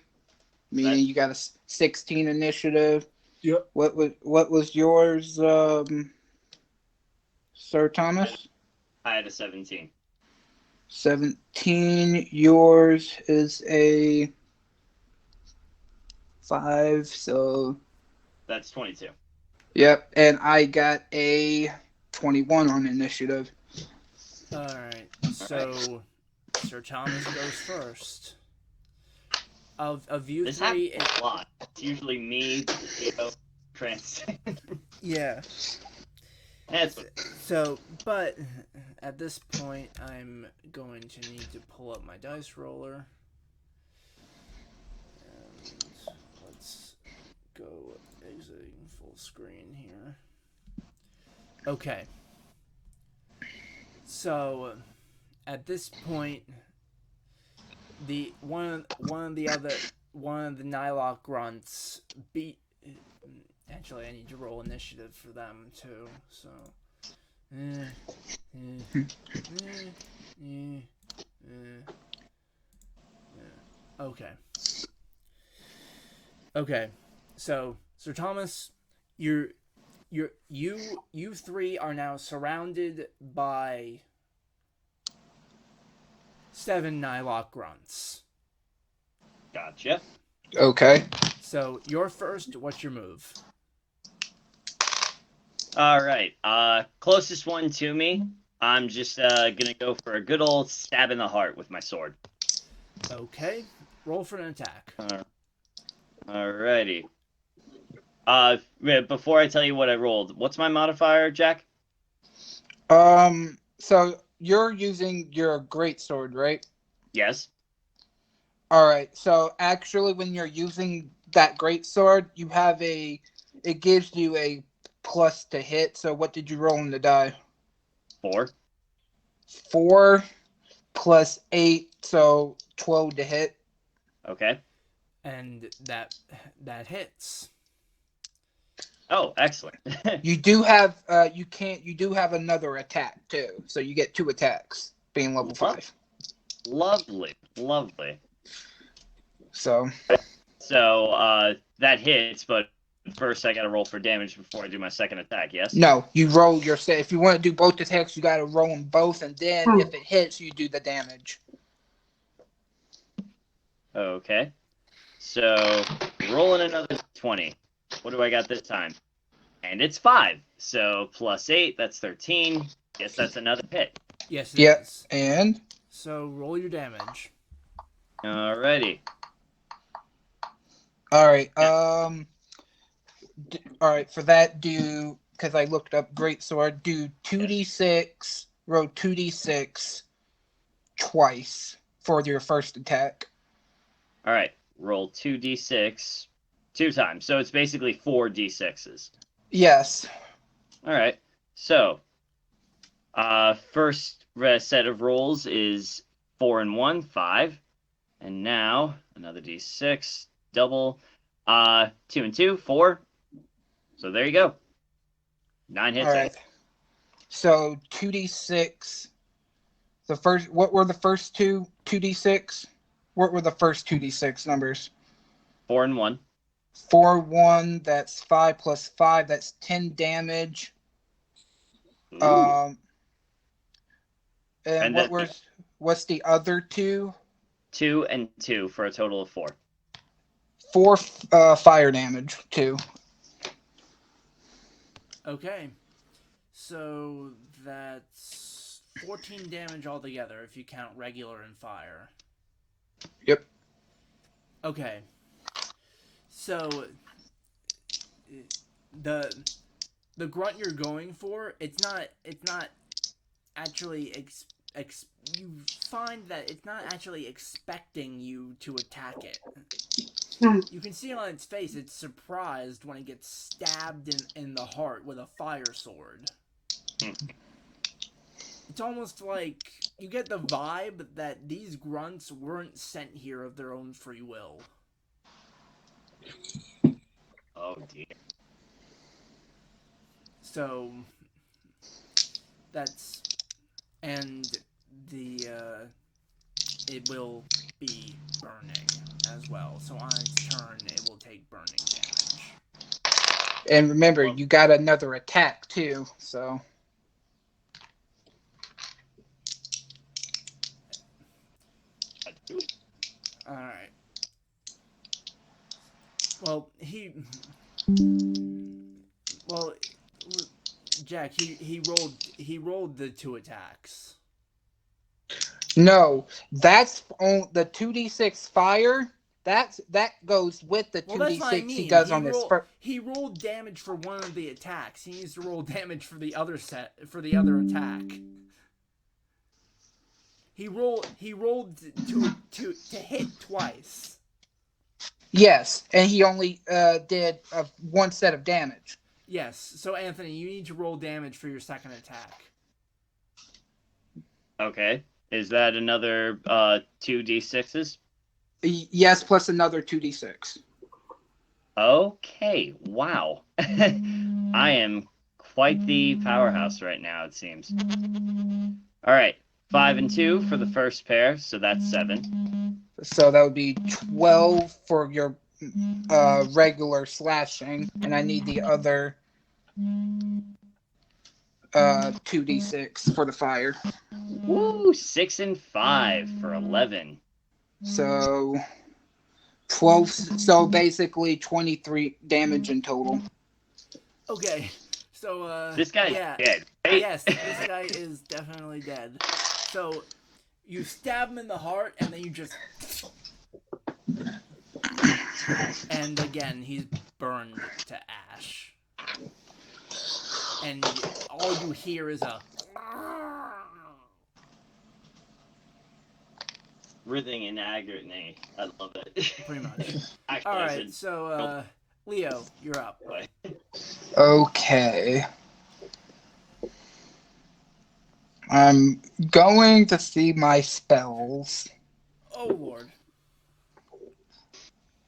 meaning you got a 16 initiative. Yep. What was yours, Sir Thomas? I had a 17. 17. Yours is a 5, so That's 22. yep. And I got a 21 on initiative. Alright, so Sir Thomas goes first. Of you This three, happens a lot. It's usually me, Theo, Cranston. yeah. So, but at this point, I'm going to need to pull up my dice roller. And let's go exiting full screen here. Okay. So, at this point, one of the Nylock grunts beat. Actually, I need to roll initiative for them too. So, okay. Okay. So, Sir Thomas, you three are now surrounded by 7 Nylock grunts. Gotcha. Okay. So, you're first. What's your move? All right. Closest one to me. I'm just gonna go for a good old stab in the heart with my sword. Okay. Roll for an attack. Alrighty. Before I tell you what I rolled, what's my modifier, Jack? So you're using your greatsword, right? Yes. All right. So actually, when you're using that greatsword, it gives you a plus to hit. So what did you roll in the die? 4. 4 plus 8, so 12 to hit. Okay. And that hits. Oh, excellent. You do have you do have another attack too, so you get 2 attacks being level 5. Lovely. So That hits, but first I gotta roll for damage before I do my second attack, yes? no, you roll your set. If you want to do both attacks, you got to roll them both, and then if it hits, you do the damage. Okay. So, rolling another 20. What do I got this time? And it's 5. So, plus 8, that's 13. Guess that's another hit. Yes, it Yep. is. And So roll your damage. Alrighty. all right, all right. For that, because I looked up greatsword, do 2d6. Roll 2d6 twice for your first attack. Alright. Roll 2d6 2 times. So, it's basically 4 d6s. Yes. Alright. So, first set of rolls is 4 and 1, 5. And now, another d6, double, 2 and 2, 4. So there you go. 9 hits. All right. So 2d6 What were the first two 2d6? What were the first 2d6 numbers? 4 and 1. 4, 1. That's 5 plus 5. That's 10 damage. Ooh. And what's the other two? 2 and 2 for a total of 4. 4 fire damage, 2. Okay. So that's 14 damage altogether if you count regular and fire. Yep. Okay. So the grunt you're going for, it's not actually you find that it's not actually expecting you to attack it. You can see on its face it's surprised when it gets stabbed in the heart with a fire sword. It's almost like you get the vibe that these grunts weren't sent here of their own free will. Oh dear. So that's, and the it will be burning as well. So on its turn, it will take burning damage. And remember, you got another attack too, so. Alright. Well, Jack, he rolled the 2 attacks. No, that's on the 2d6 fire. That goes with the 2d6 Well, that's what I mean. he does on his first. He rolled damage for one of the attacks. He needs to roll damage for the other attack. He rolled to hit twice. Yes, and he only did one set of damage. Yes, so Anthony, you need to roll damage for your second attack. Okay. Is that another 2d6s? Yes, plus another 2d6. Okay. Wow. I am quite the powerhouse right now, it seems. All right. 5 and 2 for the first pair, so that's 7. So that would be 12 for your regular slashing, and I need the other 2d6 for the fire. Woo! 6 and 5 for 11. So 12. So basically 23 damage in total. Okay, so This guy's dead, right? Yes, this guy is definitely dead. So you stab him in the heart, and then you just, and again he's burned to ash. And all you hear is a Writhing in agony. I love it. pretty much. Actually, All I right, should so Leo, you're up. play. Okay. I'm going to see my spells. Oh Lord.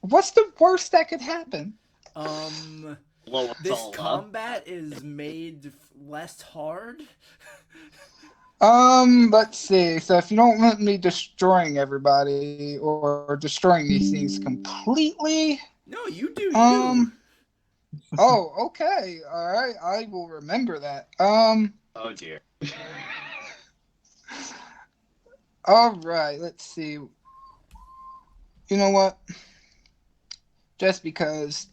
What's the worst that could happen? Blow us This all up. combat is made less hard. Let's see. So if you don't want me destroying everybody or destroying these things completely. No, you do you. Oh, okay. All right. I will remember that. Oh dear. All right. Let's see. You know what? Just because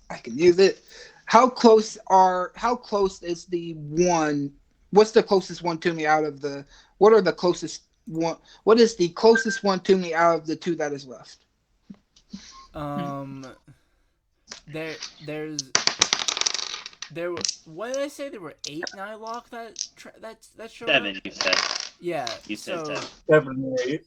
I can use it. How close is the one? What's the closest one to me out of the? What are the closest one? What is the closest one to me out of the 2 that is left? There. What did I say? There were 8 Nylock that showed 7, up? you said. Yeah. You said so 7. 7 or 8.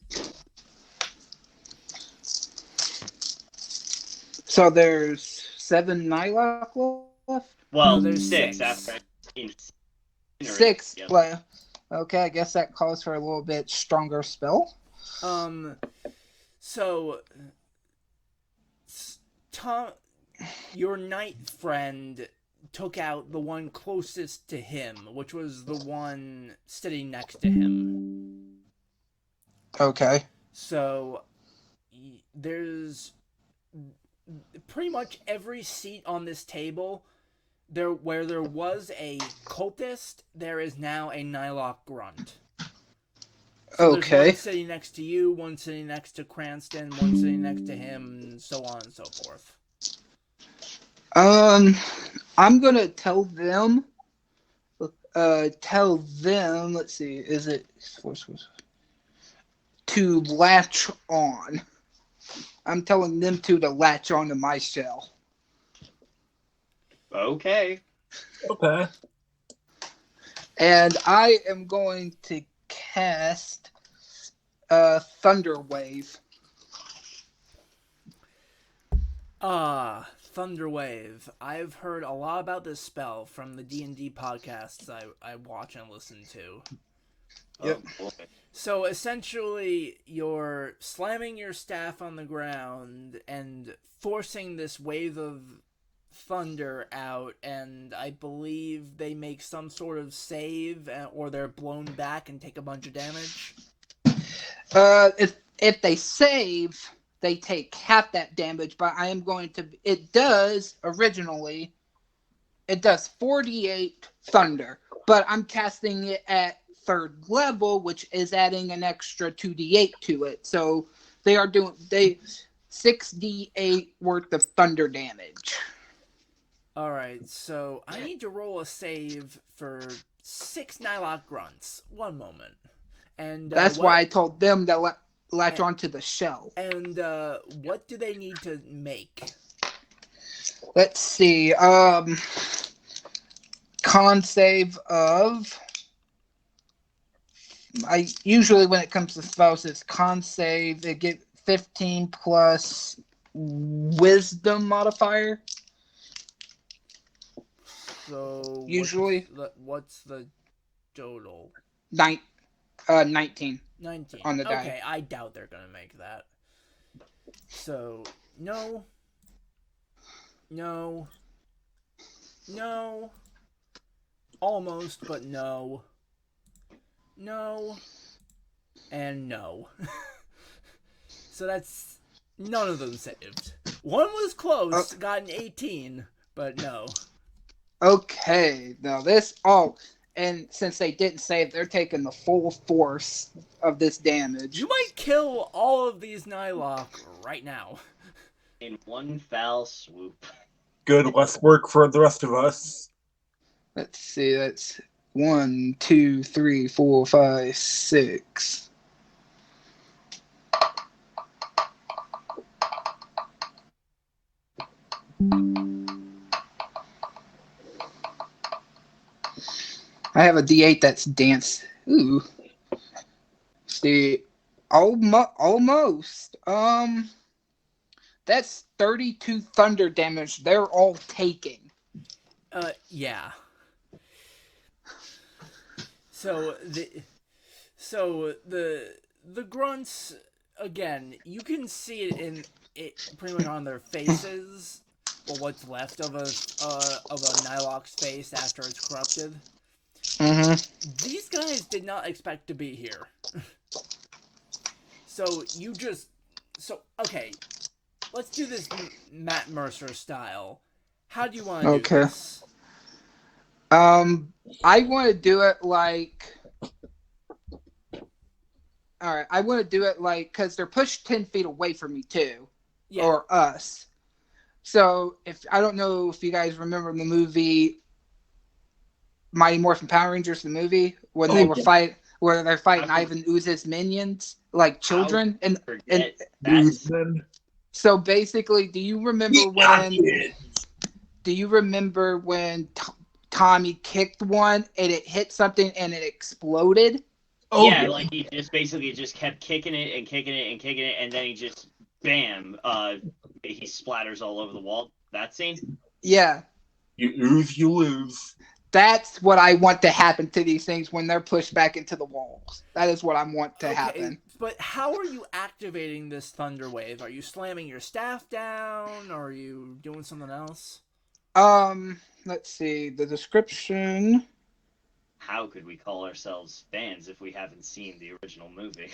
So there's 7 Nylock left. Well, No, there's 6 6. after 6. Yep. Okay, I guess that calls for a little bit stronger spell. So Tom, your knight friend took out the one closest to him, which was the one sitting next to him. Okay. So there's pretty much every seat on this table. Where there was a cultist, there is now a Nylock grunt. So there's Okay. one sitting next to you, one sitting next to Cranston, one sitting next to him, and so on and so forth. I'm gonna tell them. Let's see. Is it to latch on? I'm telling them to latch on to my shell. Okay. Okay. And I am going to cast Thunder Wave. Thunderwave. I've heard a lot about this spell from the D&D podcasts I watch and listen to. Yep. Oh, boy. So essentially, you're slamming your staff on the ground and forcing this wave of thunder out, and I believe they make some sort of save, or they're blown back and take a bunch of damage. If they save, they take half that damage, but I am going to. It does 48 thunder, but I'm casting it at 3rd level, which is adding an extra 2d8 to it. So they are doing 6d8 worth of thunder damage. Alright, so I need to roll a save for 6 Nylock grunts. One moment. And That's why I told them to latch onto the shell. And what do they need to make? Let's see. Con save of. I usually, when it comes to spells, it's con save. They get 15 plus wisdom modifier. So usually, what's the total? 19 19 on the die. Okay, I doubt they're gonna make that. So no, almost, but no, and no. So that's none of them saved. One was close, got an 18, but no. Okay, now and since they didn't save, they're taking the full force of this damage. You might kill all of these Nylock right now. In one foul swoop. Good, less work for the rest of us. Let's see, that's 1, 2, 3, 4, 5, 6. I have a D8 that's dance. Ooh. See, almost. That's 32 thunder damage. They're all taking. Yeah. So the grunts, again, you can see it pretty much on their faces, or what's left of a Nylock's face after it's corrupted. Mm-hmm. These guys did not expect to be here. Okay, let's do this Matt Mercer style. How do you want to do this? I want to do it like. All right, I want to do it like because they're pushed 10 feet away from me too, or us. So I don't know if you guys remember the movie Mighty Morphin Power Rangers, the movie when they're fighting Ivan Ooze's minions like children, and so basically, do you remember when Tommy kicked one and it hit something and it exploded? Oh yeah, like he just basically kept kicking it and kicking it and kicking it, and then he just bam, he splatters all over the wall. That scene? Yeah. You ooze, you lose. That's what I want to happen to these things when they're pushed back into the walls. That is what I want to happen. But how are you activating this thunder wave? Are you slamming your staff down? Or are you doing something else? Let's see. The description. How could we call ourselves fans if we haven't seen the original movie?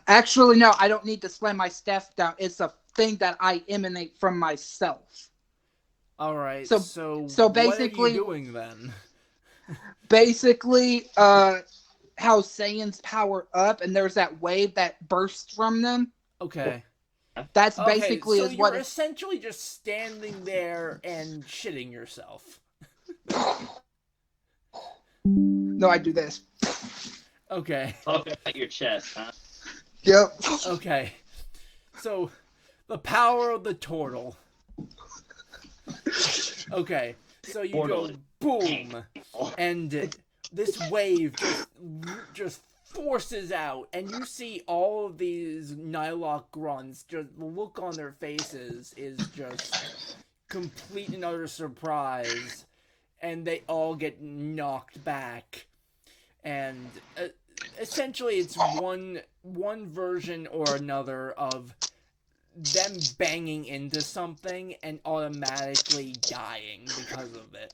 Actually, no, I don't need to slam my staff down. It's a thing that I emanate from myself. All right. So So basically, what are you doing then? Basically, how Saiyans power up, and there's that wave that bursts from them. Okay. That's Okay, basically so is you're what. essentially just standing there and shitting yourself. No, I do this. Okay. Talking about your chest, huh? Yep. Okay. So, the power of the turtle. Okay. So you go boom, and this wave just forces out, and you see all of these Nylock grunts. Just the look on their faces is just complete and utter surprise, and they all get knocked back. And essentially, it's one version or another of them banging into something and automatically dying because of it.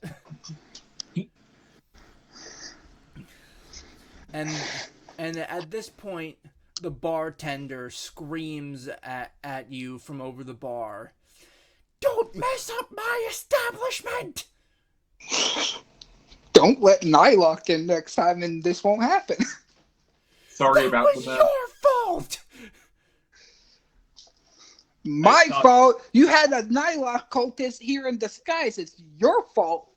And at this point, the bartender screams at you from over the bar. Don't mess up my establishment! Don't let Nylock in next time, and this won't happen. Sorry That about was that. your fault! My fault. You had a Nylock cultist here in disguise. It's your fault.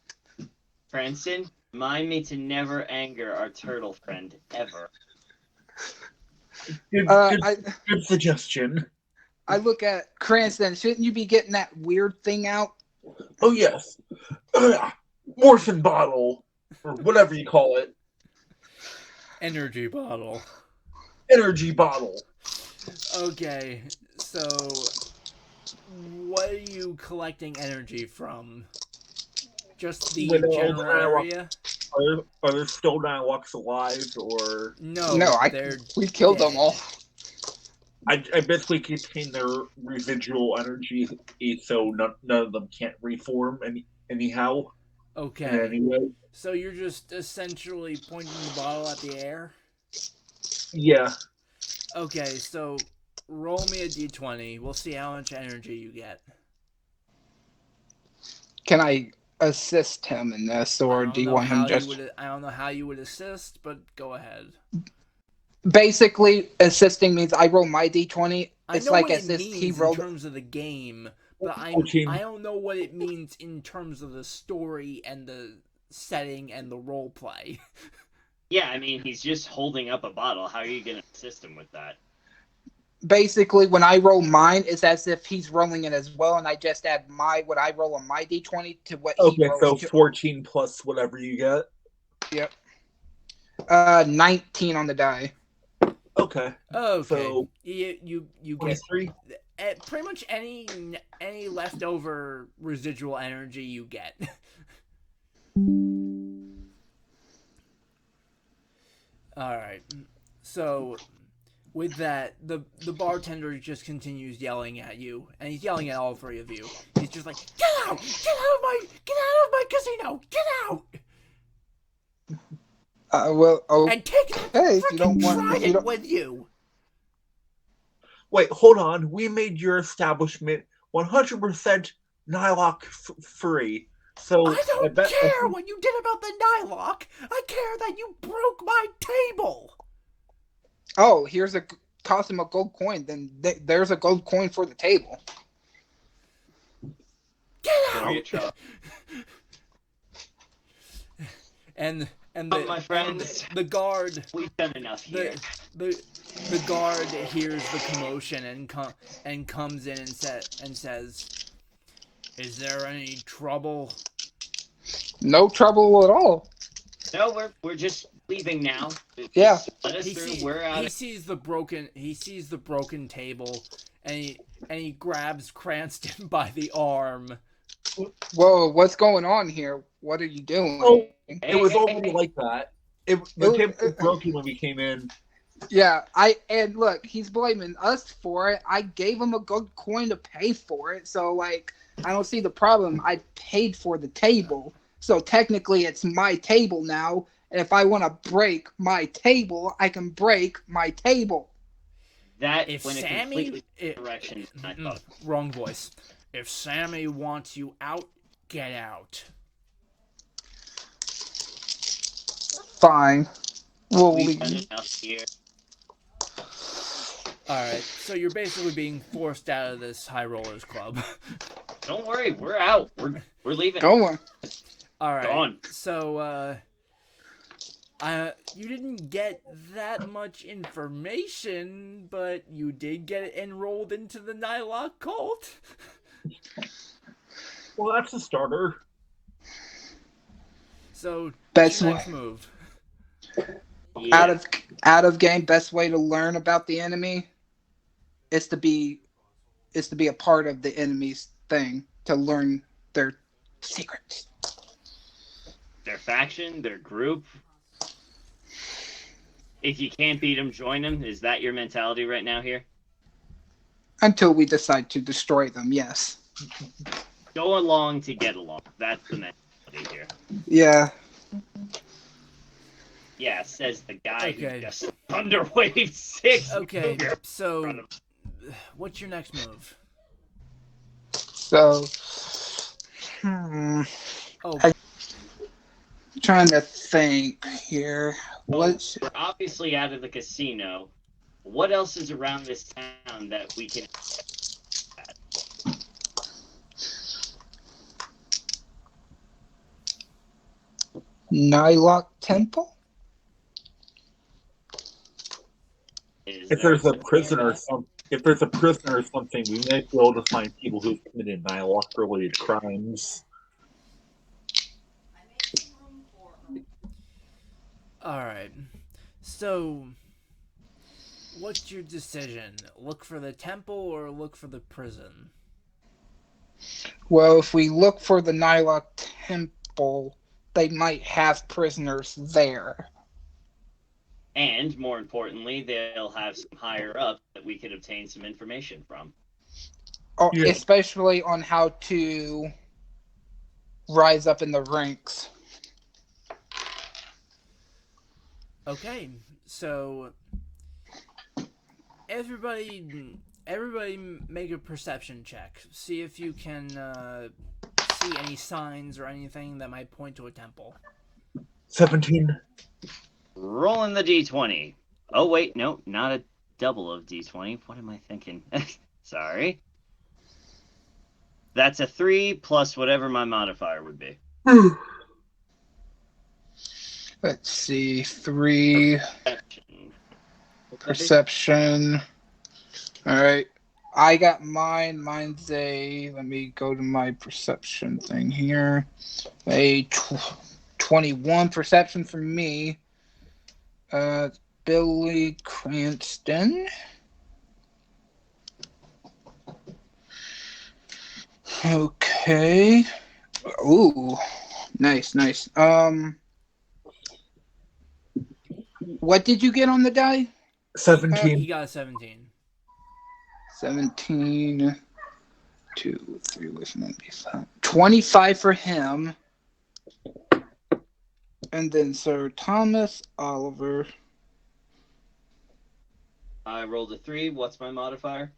Cranston, remind me to never anger our turtle friend, ever. Good suggestion. I look at Cranston. Shouldn't you be getting that weird thing out? Oh, yes. Morphin bottle, or whatever you call it. Energy bottle. Energy bottle. Okay, so what are you collecting energy from? Just the general area? Are there still Nylocks alive, or... No, we killed them all. I basically contain their residual energy, so none of them can't reform anyhow. Okay. Anyway. So you're just essentially pointing the bottle at the air? Yeah. Okay, so roll me a d20. We'll see how much energy you get. Can I assist him in this, or do you want him just... I don't know how you would assist, but go ahead. Basically, assisting means I roll my d20. It's like assist. He rolled in terms of the game, but I don't know what it means in terms of the story and the setting and the role play. Yeah, I mean, he's just holding up a bottle. How are you going to assist him with that? Basically, when I roll mine, it's as if he's rolling it as well, and I just add what I roll on my d20 to what he rolls. Okay, so 14 plus whatever you get. Yep. 19 on the die. Okay. Okay. So you get pretty much any leftover residual energy you get. All right. So with that, the bartender just continues yelling at you, and he's yelling at all three of you. He's just like, "Get out! Get out of my casino! Get out!" Well, okay. And take that freaking trident with you. Wait, hold on. We made your establishment 100% Nylock free. So I don't care what you did about the Nylock. I care that you broke my table. Oh, cost him a gold coin. Then there's a gold coin for the table. Get out! and my friends, the guard. We've done enough here. The guard hears the commotion and comes in and says, "Is there any trouble?" No trouble at all. No, we're just leaving now. Yeah. Let us through. We're out. He sees the broken table, and he grabs Cranston by the arm. Whoa, what's going on here? What are you doing? Oh, it was already like that. The table was broken when we came in. Yeah, and look, he's blaming us for it. I gave him a gold coin to pay for it, so like I don't see the problem. I paid for the table, so technically it's my table now. And if I want to break my table, I can break my table. That If went a Sammy, completely different direction than I thought. wrong voice. If Sammy wants you out, get out. Fine. We'll We've done leave. enough here. All right, so you're basically being forced out of this High Rollers Club. Don't worry, we're out. We're leaving. Go on. All right. Gone. So, you didn't get that much information, but you did get enrolled into the Nylock cult. Well, that's a starter. So, Best next way. move. Yeah. Out of game, best way to learn about the enemy is to be a part of the enemy's thing, to learn their secrets. Their faction, their group. If you can't beat them, join them. Is that your mentality right now here? Until we decide to destroy them, yes. Go along to get along. That's the mentality here. Yeah. Yeah, says the guy Okay. who just Thunderwave 6. Okay, so what's your next move? So, Oh, trying to think here. What's We're obviously out of the casino. What else is around this town that we can... Nylock Temple? If there's a prisoner or something, we might be able to find people who've committed Nylock-related crimes. all right. So, what's your decision? Look for the temple or look for the prison? Well, if we look for the Nylock Temple, they might have prisoners there. And, more importantly, they'll have some higher up that we could obtain some information from. Or Yeah. especially on how to rise up in the ranks. Okay, so everybody make a perception check. See if you can see any signs or anything that might point to a temple. 17. Rolling the d20. Oh, wait, no, not a double of d20. What am I thinking? Sorry. That's a 3 plus whatever my modifier would be. Let's see, 3 perception. All right, I got mine. Mine's a. Let me go to my perception thing here. A 21 perception for me. Billy Cranston. Okay. Ooh, nice. What did you get on the die? 17. He got a 17. 17. 2, 3 with 95. 25 for him. And then Sir Thomas Oliver. I rolled a 3. What's my modifier?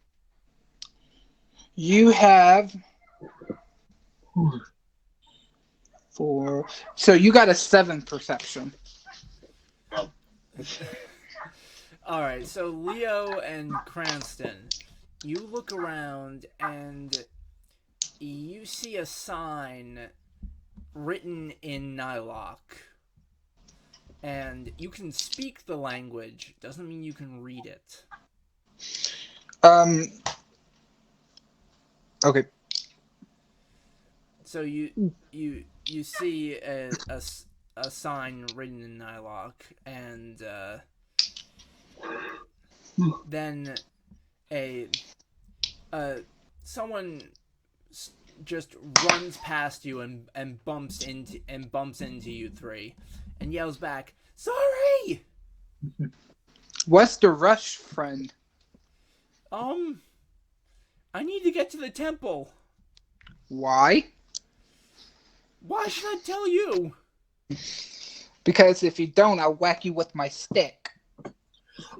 You have 4. So you got a 7 perception. All right, so Leo and Cranston, you look around and you see a sign written in Nylock. And you can speak the language, doesn't mean you can read it. Okay. So you see a sign written in Nylock, and then someone just runs past you and bumps into you three, and yells back, "Sorry!" What's the rush, friend? I need to get to the temple. Why? Why should I tell you? Because if you don't, I'll whack you with my stick.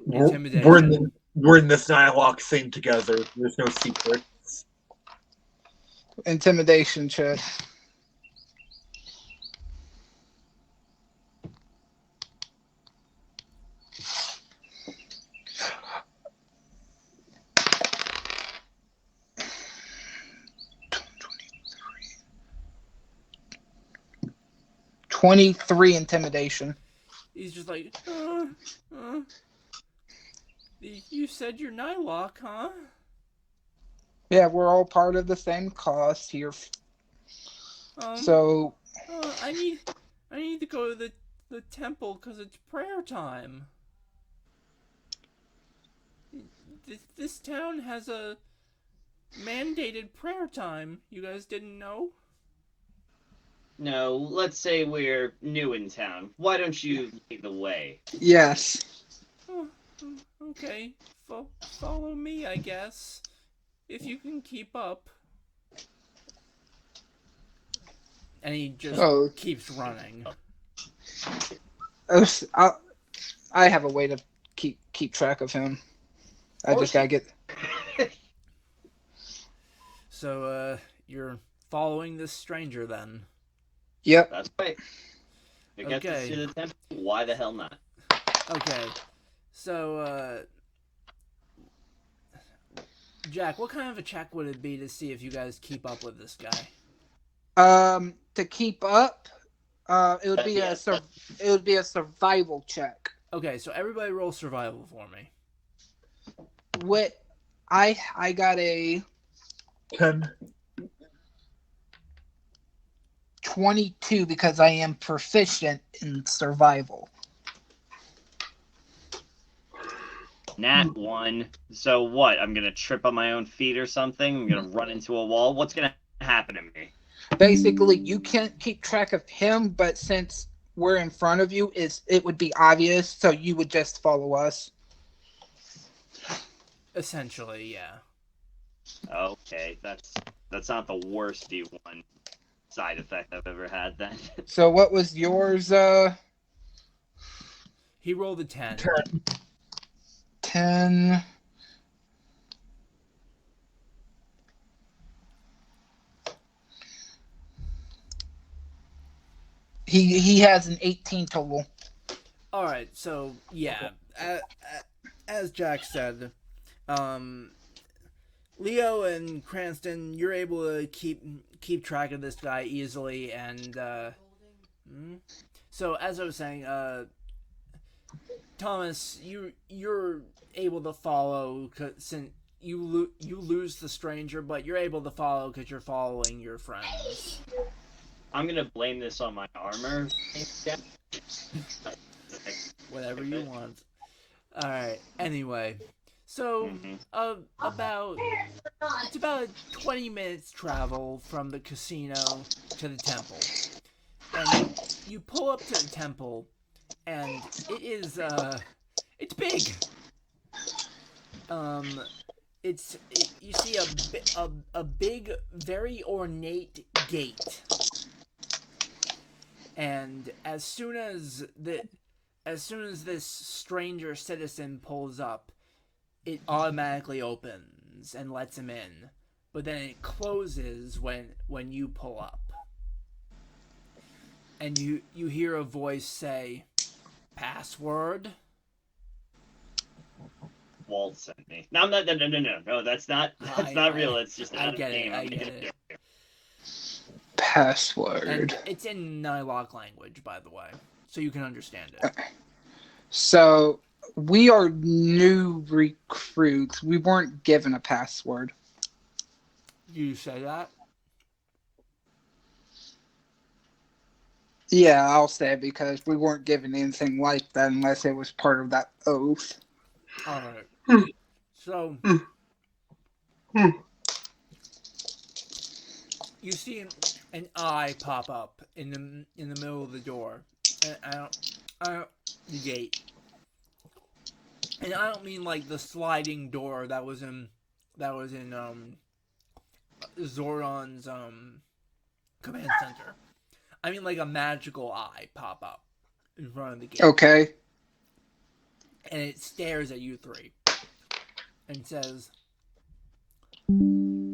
We're in Intimidation. We're in this Nylock thing together. There's no secrets. Intimidation check. $23 intimidation. He's just like, you said you're Nylock, huh? Yeah, we're all part of the same cause here. So I need to go to the temple because it's prayer time. This town has a mandated prayer time. You guys didn't know? No, let's say we're new in town. Why don't you lead the way? yes. Oh, okay. Follow me, I guess. If you can keep up. And he just keeps running. I have a way to keep track of him. I just gotta get. So, you're following this stranger then? Yep. That's right. We get to see the temple. Why the hell not? Okay. So, Jack, what kind of a check would it be to see if you guys keep up with this guy? To keep up, it would be a survival check. Okay, so everybody roll survival for me. What I got a 10. 22 because I am proficient in survival. Nat 1. So what? I'm gonna trip on my own feet or something? I'm gonna run into a wall? What's gonna happen to me? Basically, you can't keep track of him, but since we're in front of you, it would be obvious, so you would just follow us. Essentially, yeah. Okay, that's not the worst D1 side effect I've ever had then. So what was yours? He rolled a 10. 10. He has an 18 total. All right, so yeah, as Jack said, Leo and Cranston, you're able to keep track of this guy easily, and so as I was saying, Thomas, you're able to follow since you lose the stranger, but you're able to follow because you're following your friends. I'm gonna blame this on my armor. Whatever you want. All right. Anyway, so about 20 minutes travel from the casino to the temple, and you pull up to the temple, and it's big. You see a big, very ornate gate. And as soon as this stranger citizen pulls up, it automatically opens and lets him in. But then it closes when you pull up. And you hear a voice say, "Password?" Walt sent me. No, that's not real. It's just I get it. Password. And it's in Nylock language, by the way, so you can understand it. So we are new recruits. We weren't given a password. You say that? Yeah, I'll say it because we weren't given anything like that unless it was part of that oath. All right. So you see an eye pop up in the middle of the door, and the gate, and I don't mean like the sliding door that was in Zordon's command center. I mean like a magical eye pop up in front of the gate. Okay. And it stares at you three. and says,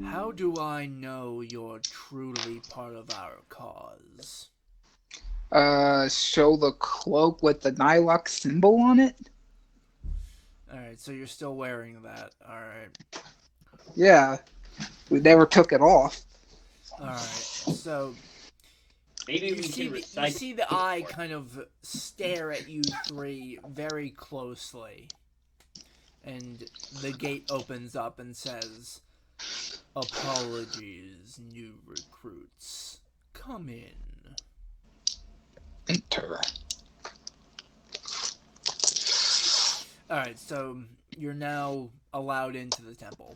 "How do I know you're truly part of our cause?" Show the cloak with the Nylock symbol on it? Alright, so you're still wearing that. Alright. Yeah. We never took it off. Alright. So Maybe you we see can the, recite. you see the eye kind of stare at you three very closely. And the gate opens up and says, "Apologies, new recruits. Come in." Enter. Alright, so you're now allowed into the temple.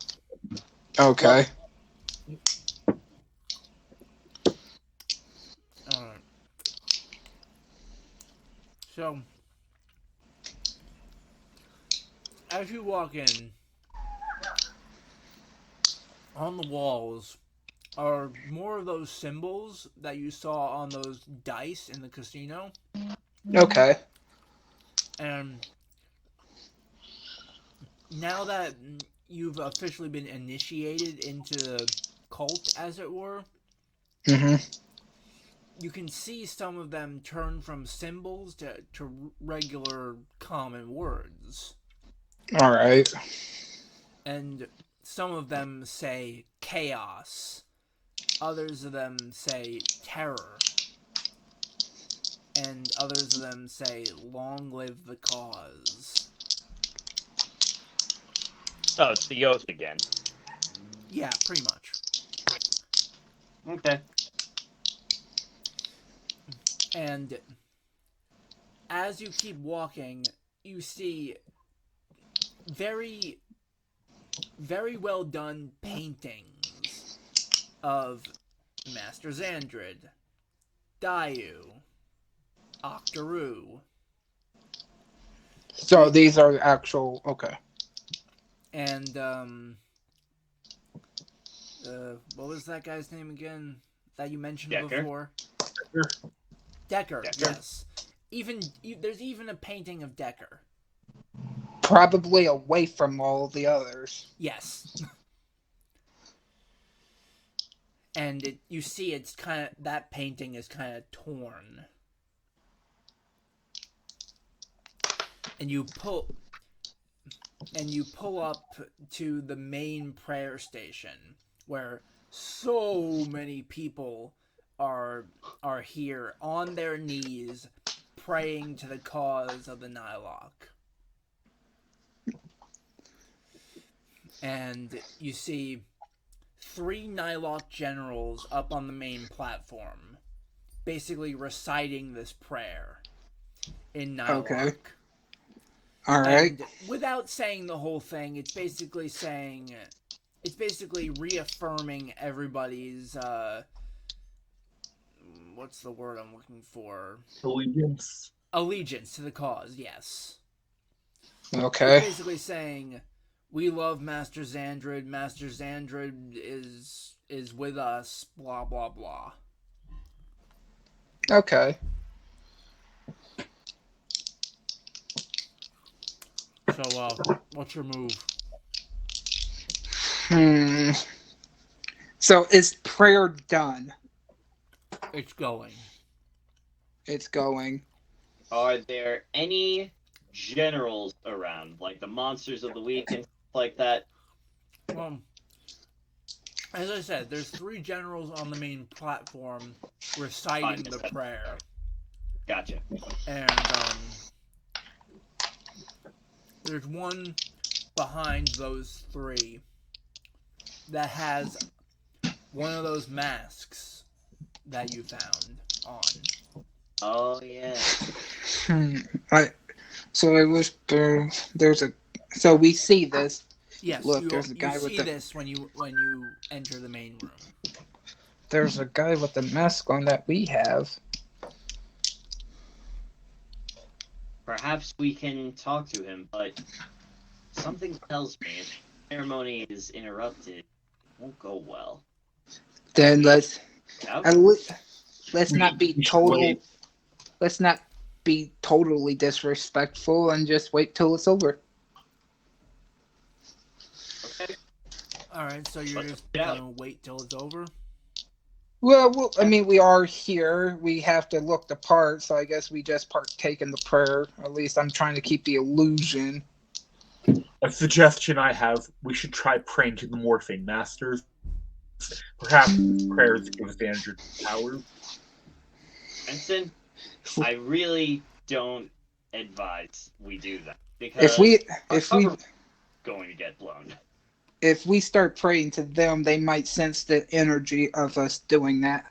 Okay. Alright. So, as you walk in, on the walls are more of those symbols that you saw on those dice in the casino. Okay. And now that you've officially been initiated into the cult, as it were, Mm-hmm. you can see some of them turn from symbols to regular common words. Alright. And some of them say chaos. Others of them say terror. And others of them say, "Long live the cause." Oh, it's the oath again. Yeah, pretty much. Okay. And as you keep walking, you see very, very well done paintings of Master Xandred, Dayu, Octoroo, So these are actual. Okay. and what was that guy's name again that you mentioned Decker. before? Decker. Yes. There's even a painting of Decker. Probably away from all the others. Yes. And you see it's kind of, that painting is kind of torn. And you pull up to the main prayer station where so many people are here on their knees praying to the cause of the Nylock. And you see 3 Nylock generals up on the main platform, basically reciting this prayer in Nylock. Okay. Alright. And without saying the whole thing, it's basically reaffirming everybody's, what's the word I'm looking for? Allegiance. Allegiance to the cause, yes. Okay. It's basically saying, we love Master Xandred. Master Xandred is with us. Blah blah blah. Okay. So, what's your move? So is prayer done? It's going. It's going. Are there any generals around, like the monsters of the week and stuff like that? As I said, there's 3 generals on the main platform reciting the prayer. Gotcha. And, there's one behind those 3 that has one of those masks that you found on. Oh, yeah. So it was there's a. So we see this. Yes, Look, there's a guy you with see the. this when you enter the main room. There's a guy with the mask on that we have. Perhaps we can talk to him, but something tells me if the ceremony is interrupted, it won't go well. Then let's not be We should total. wait. Let's not be totally disrespectful and just wait till it's over. Alright, so you're just Yeah. gonna wait till it's over? Well, I mean, we are here. We have to look the part, so I guess we just partake in the prayer. At least I'm trying to keep the illusion. A suggestion I have: we should try praying to the morphing masters. Perhaps prayers give xandred power. Benson, I really don't advise we do that because If we our if we cover's going to get blown. if we start praying to them, they might sense the energy of us doing that.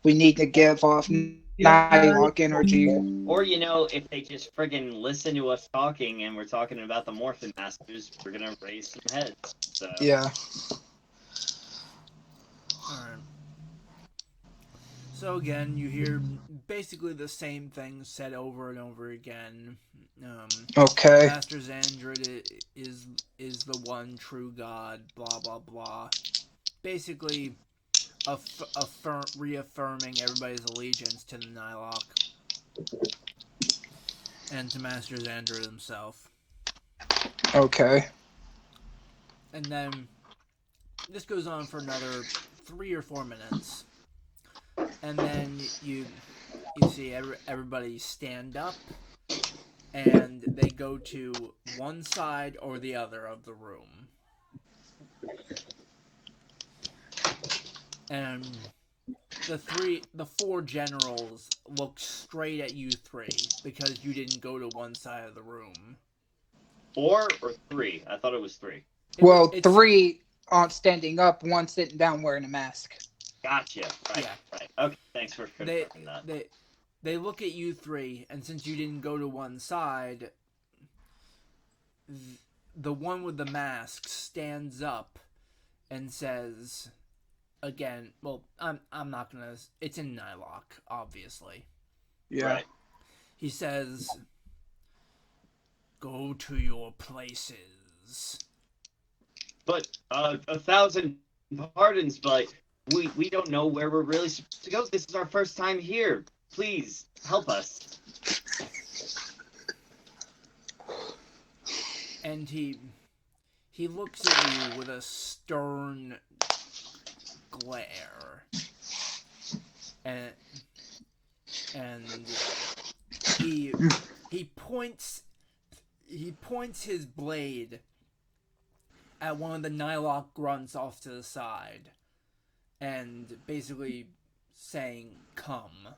We need to give off Nylock energy. Or, if they just friggin' listen to us talking and we're talking about the Morphin Masters, we're gonna raise some heads. So. Yeah. Alright. So again, you hear basically the same thing said over and over again. Okay. Master Xandred is the one true God, blah blah blah. Basically, reaffirming everybody's allegiance to the Nylock and to Master Xandred himself. Okay. And then this goes on for another 3 or 4 minutes, and then you see everybody stand up, and they go to one side or the other of the room. And the 4 generals look straight at you 3 because you didn't go to one side of the room. 4 or 3? I thought it was 3. Well, 3 on standing up, 1 sitting down wearing a mask. Gotcha. Right. Yeah. Right. Okay. Thanks for confirming that. They look at you 3, and since you didn't go to one side, the one with the mask stands up and says, again, well, I'm not gonna. It's in Nylock, obviously. Yeah. Right. He says, "Go to your places." But 1,000 pardons, but we don't know where we're really supposed to go. This is our first time here. Please help us. And he looks at you with a stern glare, and he points his blade at one of the Nylock grunts off to the side, and basically saying, "Come."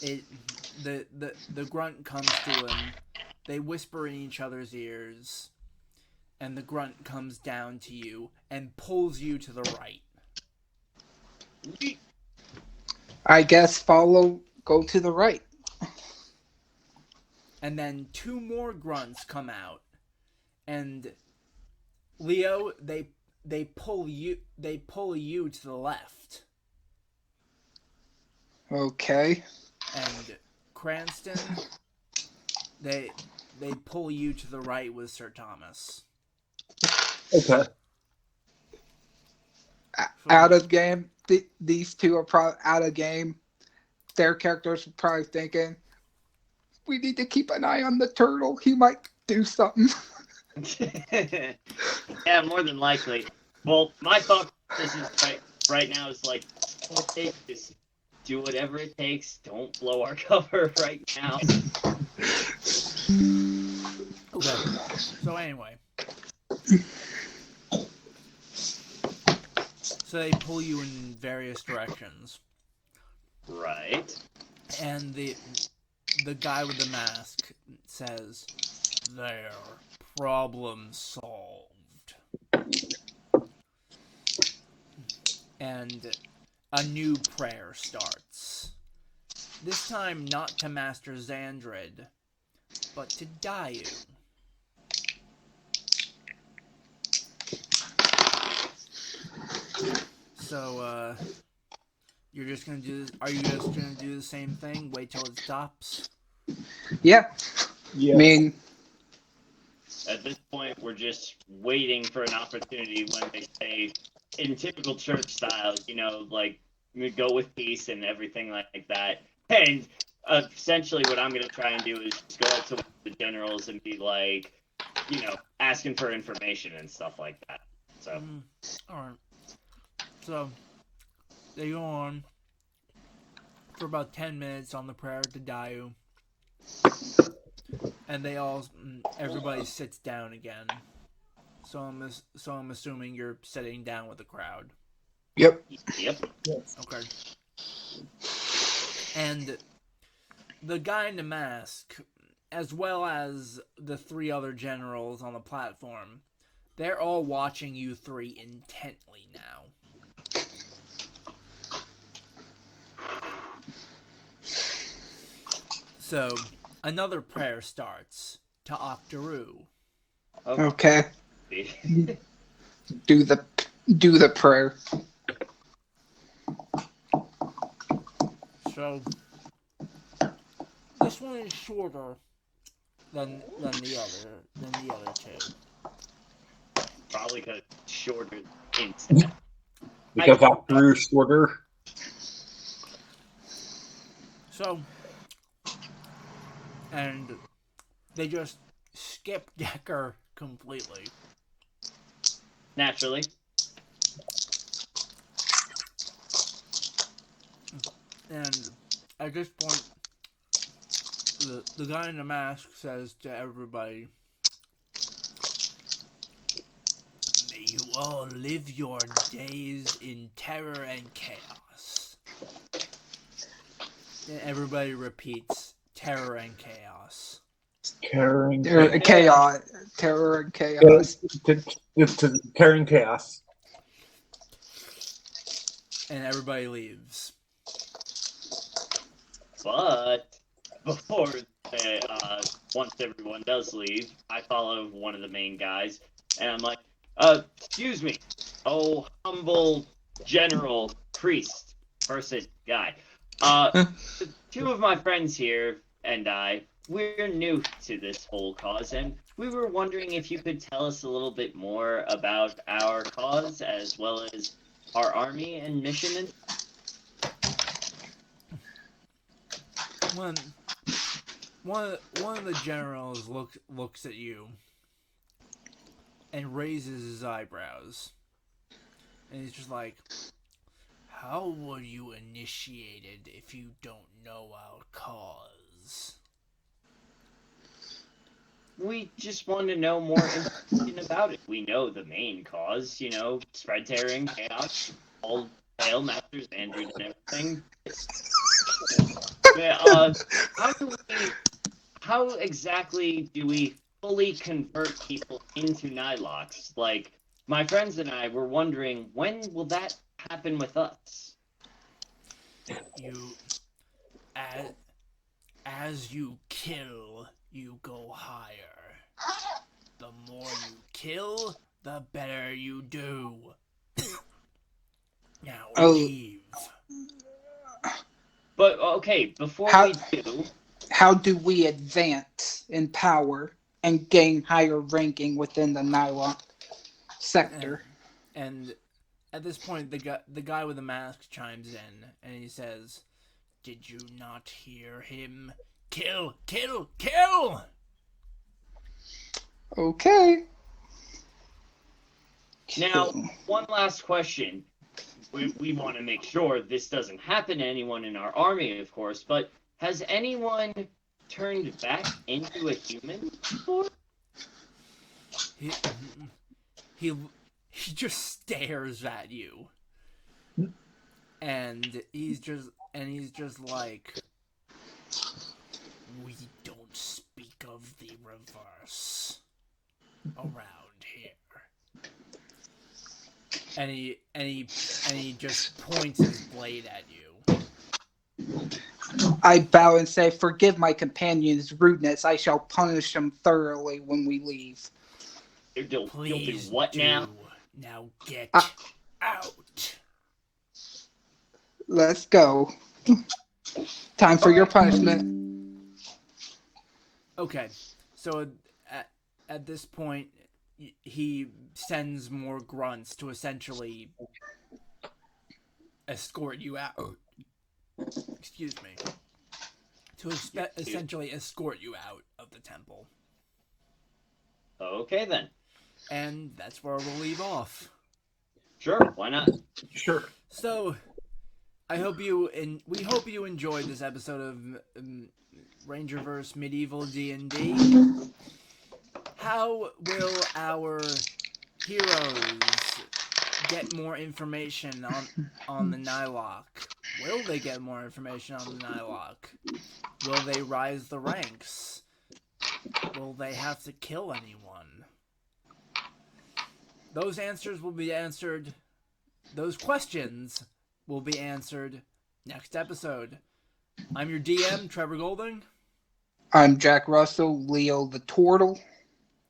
The grunt comes to him. They whisper in each other's ears, and the grunt comes down to you and pulls you to the right. I guess go to the right. And then 2 more grunts come out, and Leo, they pull you to the left. Okay. And Cranston, they pull you to the right with Sir Thomas. Okay. Out of game. These 2 are probably out of game. Their characters are probably thinking, we need to keep an eye on the turtle. He might do something. Yeah, more than likely. Well, my thought is right now is like, just do whatever it takes. Don't blow our cover right now. Okay. So anyway. So they pull you in various directions. Right. And the guy with the mask says, "There, problem solved." And a new prayer starts. This time not to Master Xandred, but to Dayu. So, you're just gonna do this? Are you just gonna do the same thing? Wait till it stops? Yeah. Yeah. I mean, At this point, we're just waiting for an opportunity when they say, in typical church style, like, we go with peace and everything like that. And essentially what I'm going to try and do is just go up to the generals and be like, asking for information and stuff like that. So Alright. So, they go on for about 10 minutes on the prayer to Dayu. And everybody sits down again. So I'm assuming you're sitting down with the crowd. Yep. yep. Okay. And the guy in the mask, as well as the 3 other generals on the platform, they're all watching you 3 intently now. So, another prayer starts to Octaru. Okay. Do the prayer. So, this one is shorter than the other 2. Probably because it's shorter in Because after shorter. So, and they just skip Decker completely. Naturally. And at this point, the guy in the mask says to everybody, "May you all live your days in terror and chaos." And everybody repeats, "Terror and chaos." Terror and Chaos. Terror and chaos. Terror and chaos. And everybody leaves. But before once everyone does leave, I follow one of the main guys, and I'm like, excuse me, oh humble general priest person guy. 2 of my friends here and I, we're new to this whole cause, and we were wondering if you could tell us a little bit more about our cause as well as our army and mission. One of the generals looks at you and raises his eyebrows, and he's just like, "How were you initiated if you don't know our cause?" We just want to know more information about it. We know the main cause, spread terror and chaos, all hail Master xandred and everything. How exactly do we fully convert people into Nylocks? Like, my friends and I were wondering, when will that happen with us? As you kill, you go higher. The more you kill, the better you do. Now leave. But, okay, before we do... How do we advance in power and gain higher ranking within the Nylock sector? And at this point, the guy with the mask chimes in, and he says, "Did you not hear him? Kill, kill, kill!" Okay. Now, one last question. We want to make sure this doesn't happen to anyone in our army, of course, but has anyone turned back into a human before? He just stares at you, and he's just like, "We don't speak of the reverse around here." And he just points his blade at you. I bow and say, "Forgive my companion's rudeness. I shall punish him thoroughly when we leave." You'll do Please what now? Now get out. Let's go. Time for your punishment. Okay, so at this point, he sends more grunts to essentially escort you out. Excuse me. To essentially escort you out of the temple. Okay, then. And that's where we'll leave off. Sure, why not? Sure. So, we hope you enjoyed this episode of Rangerverse Medieval D&D. How will our heroes get more information on the Nylock? Will they get more information on the Nylock? Will they rise the ranks? Will they have to kill anyone? Those answers will be answered. Those questions will be answered next episode. I'm your DM, Trevor Golding. I'm Jack Russell, Leo the Turtle.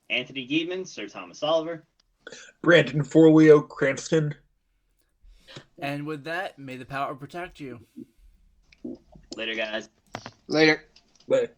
Anthony Giedman, Sir Thomas Oliver. Brandon Forleo Cranston. And with that, may the power protect you. Later, guys. Later. But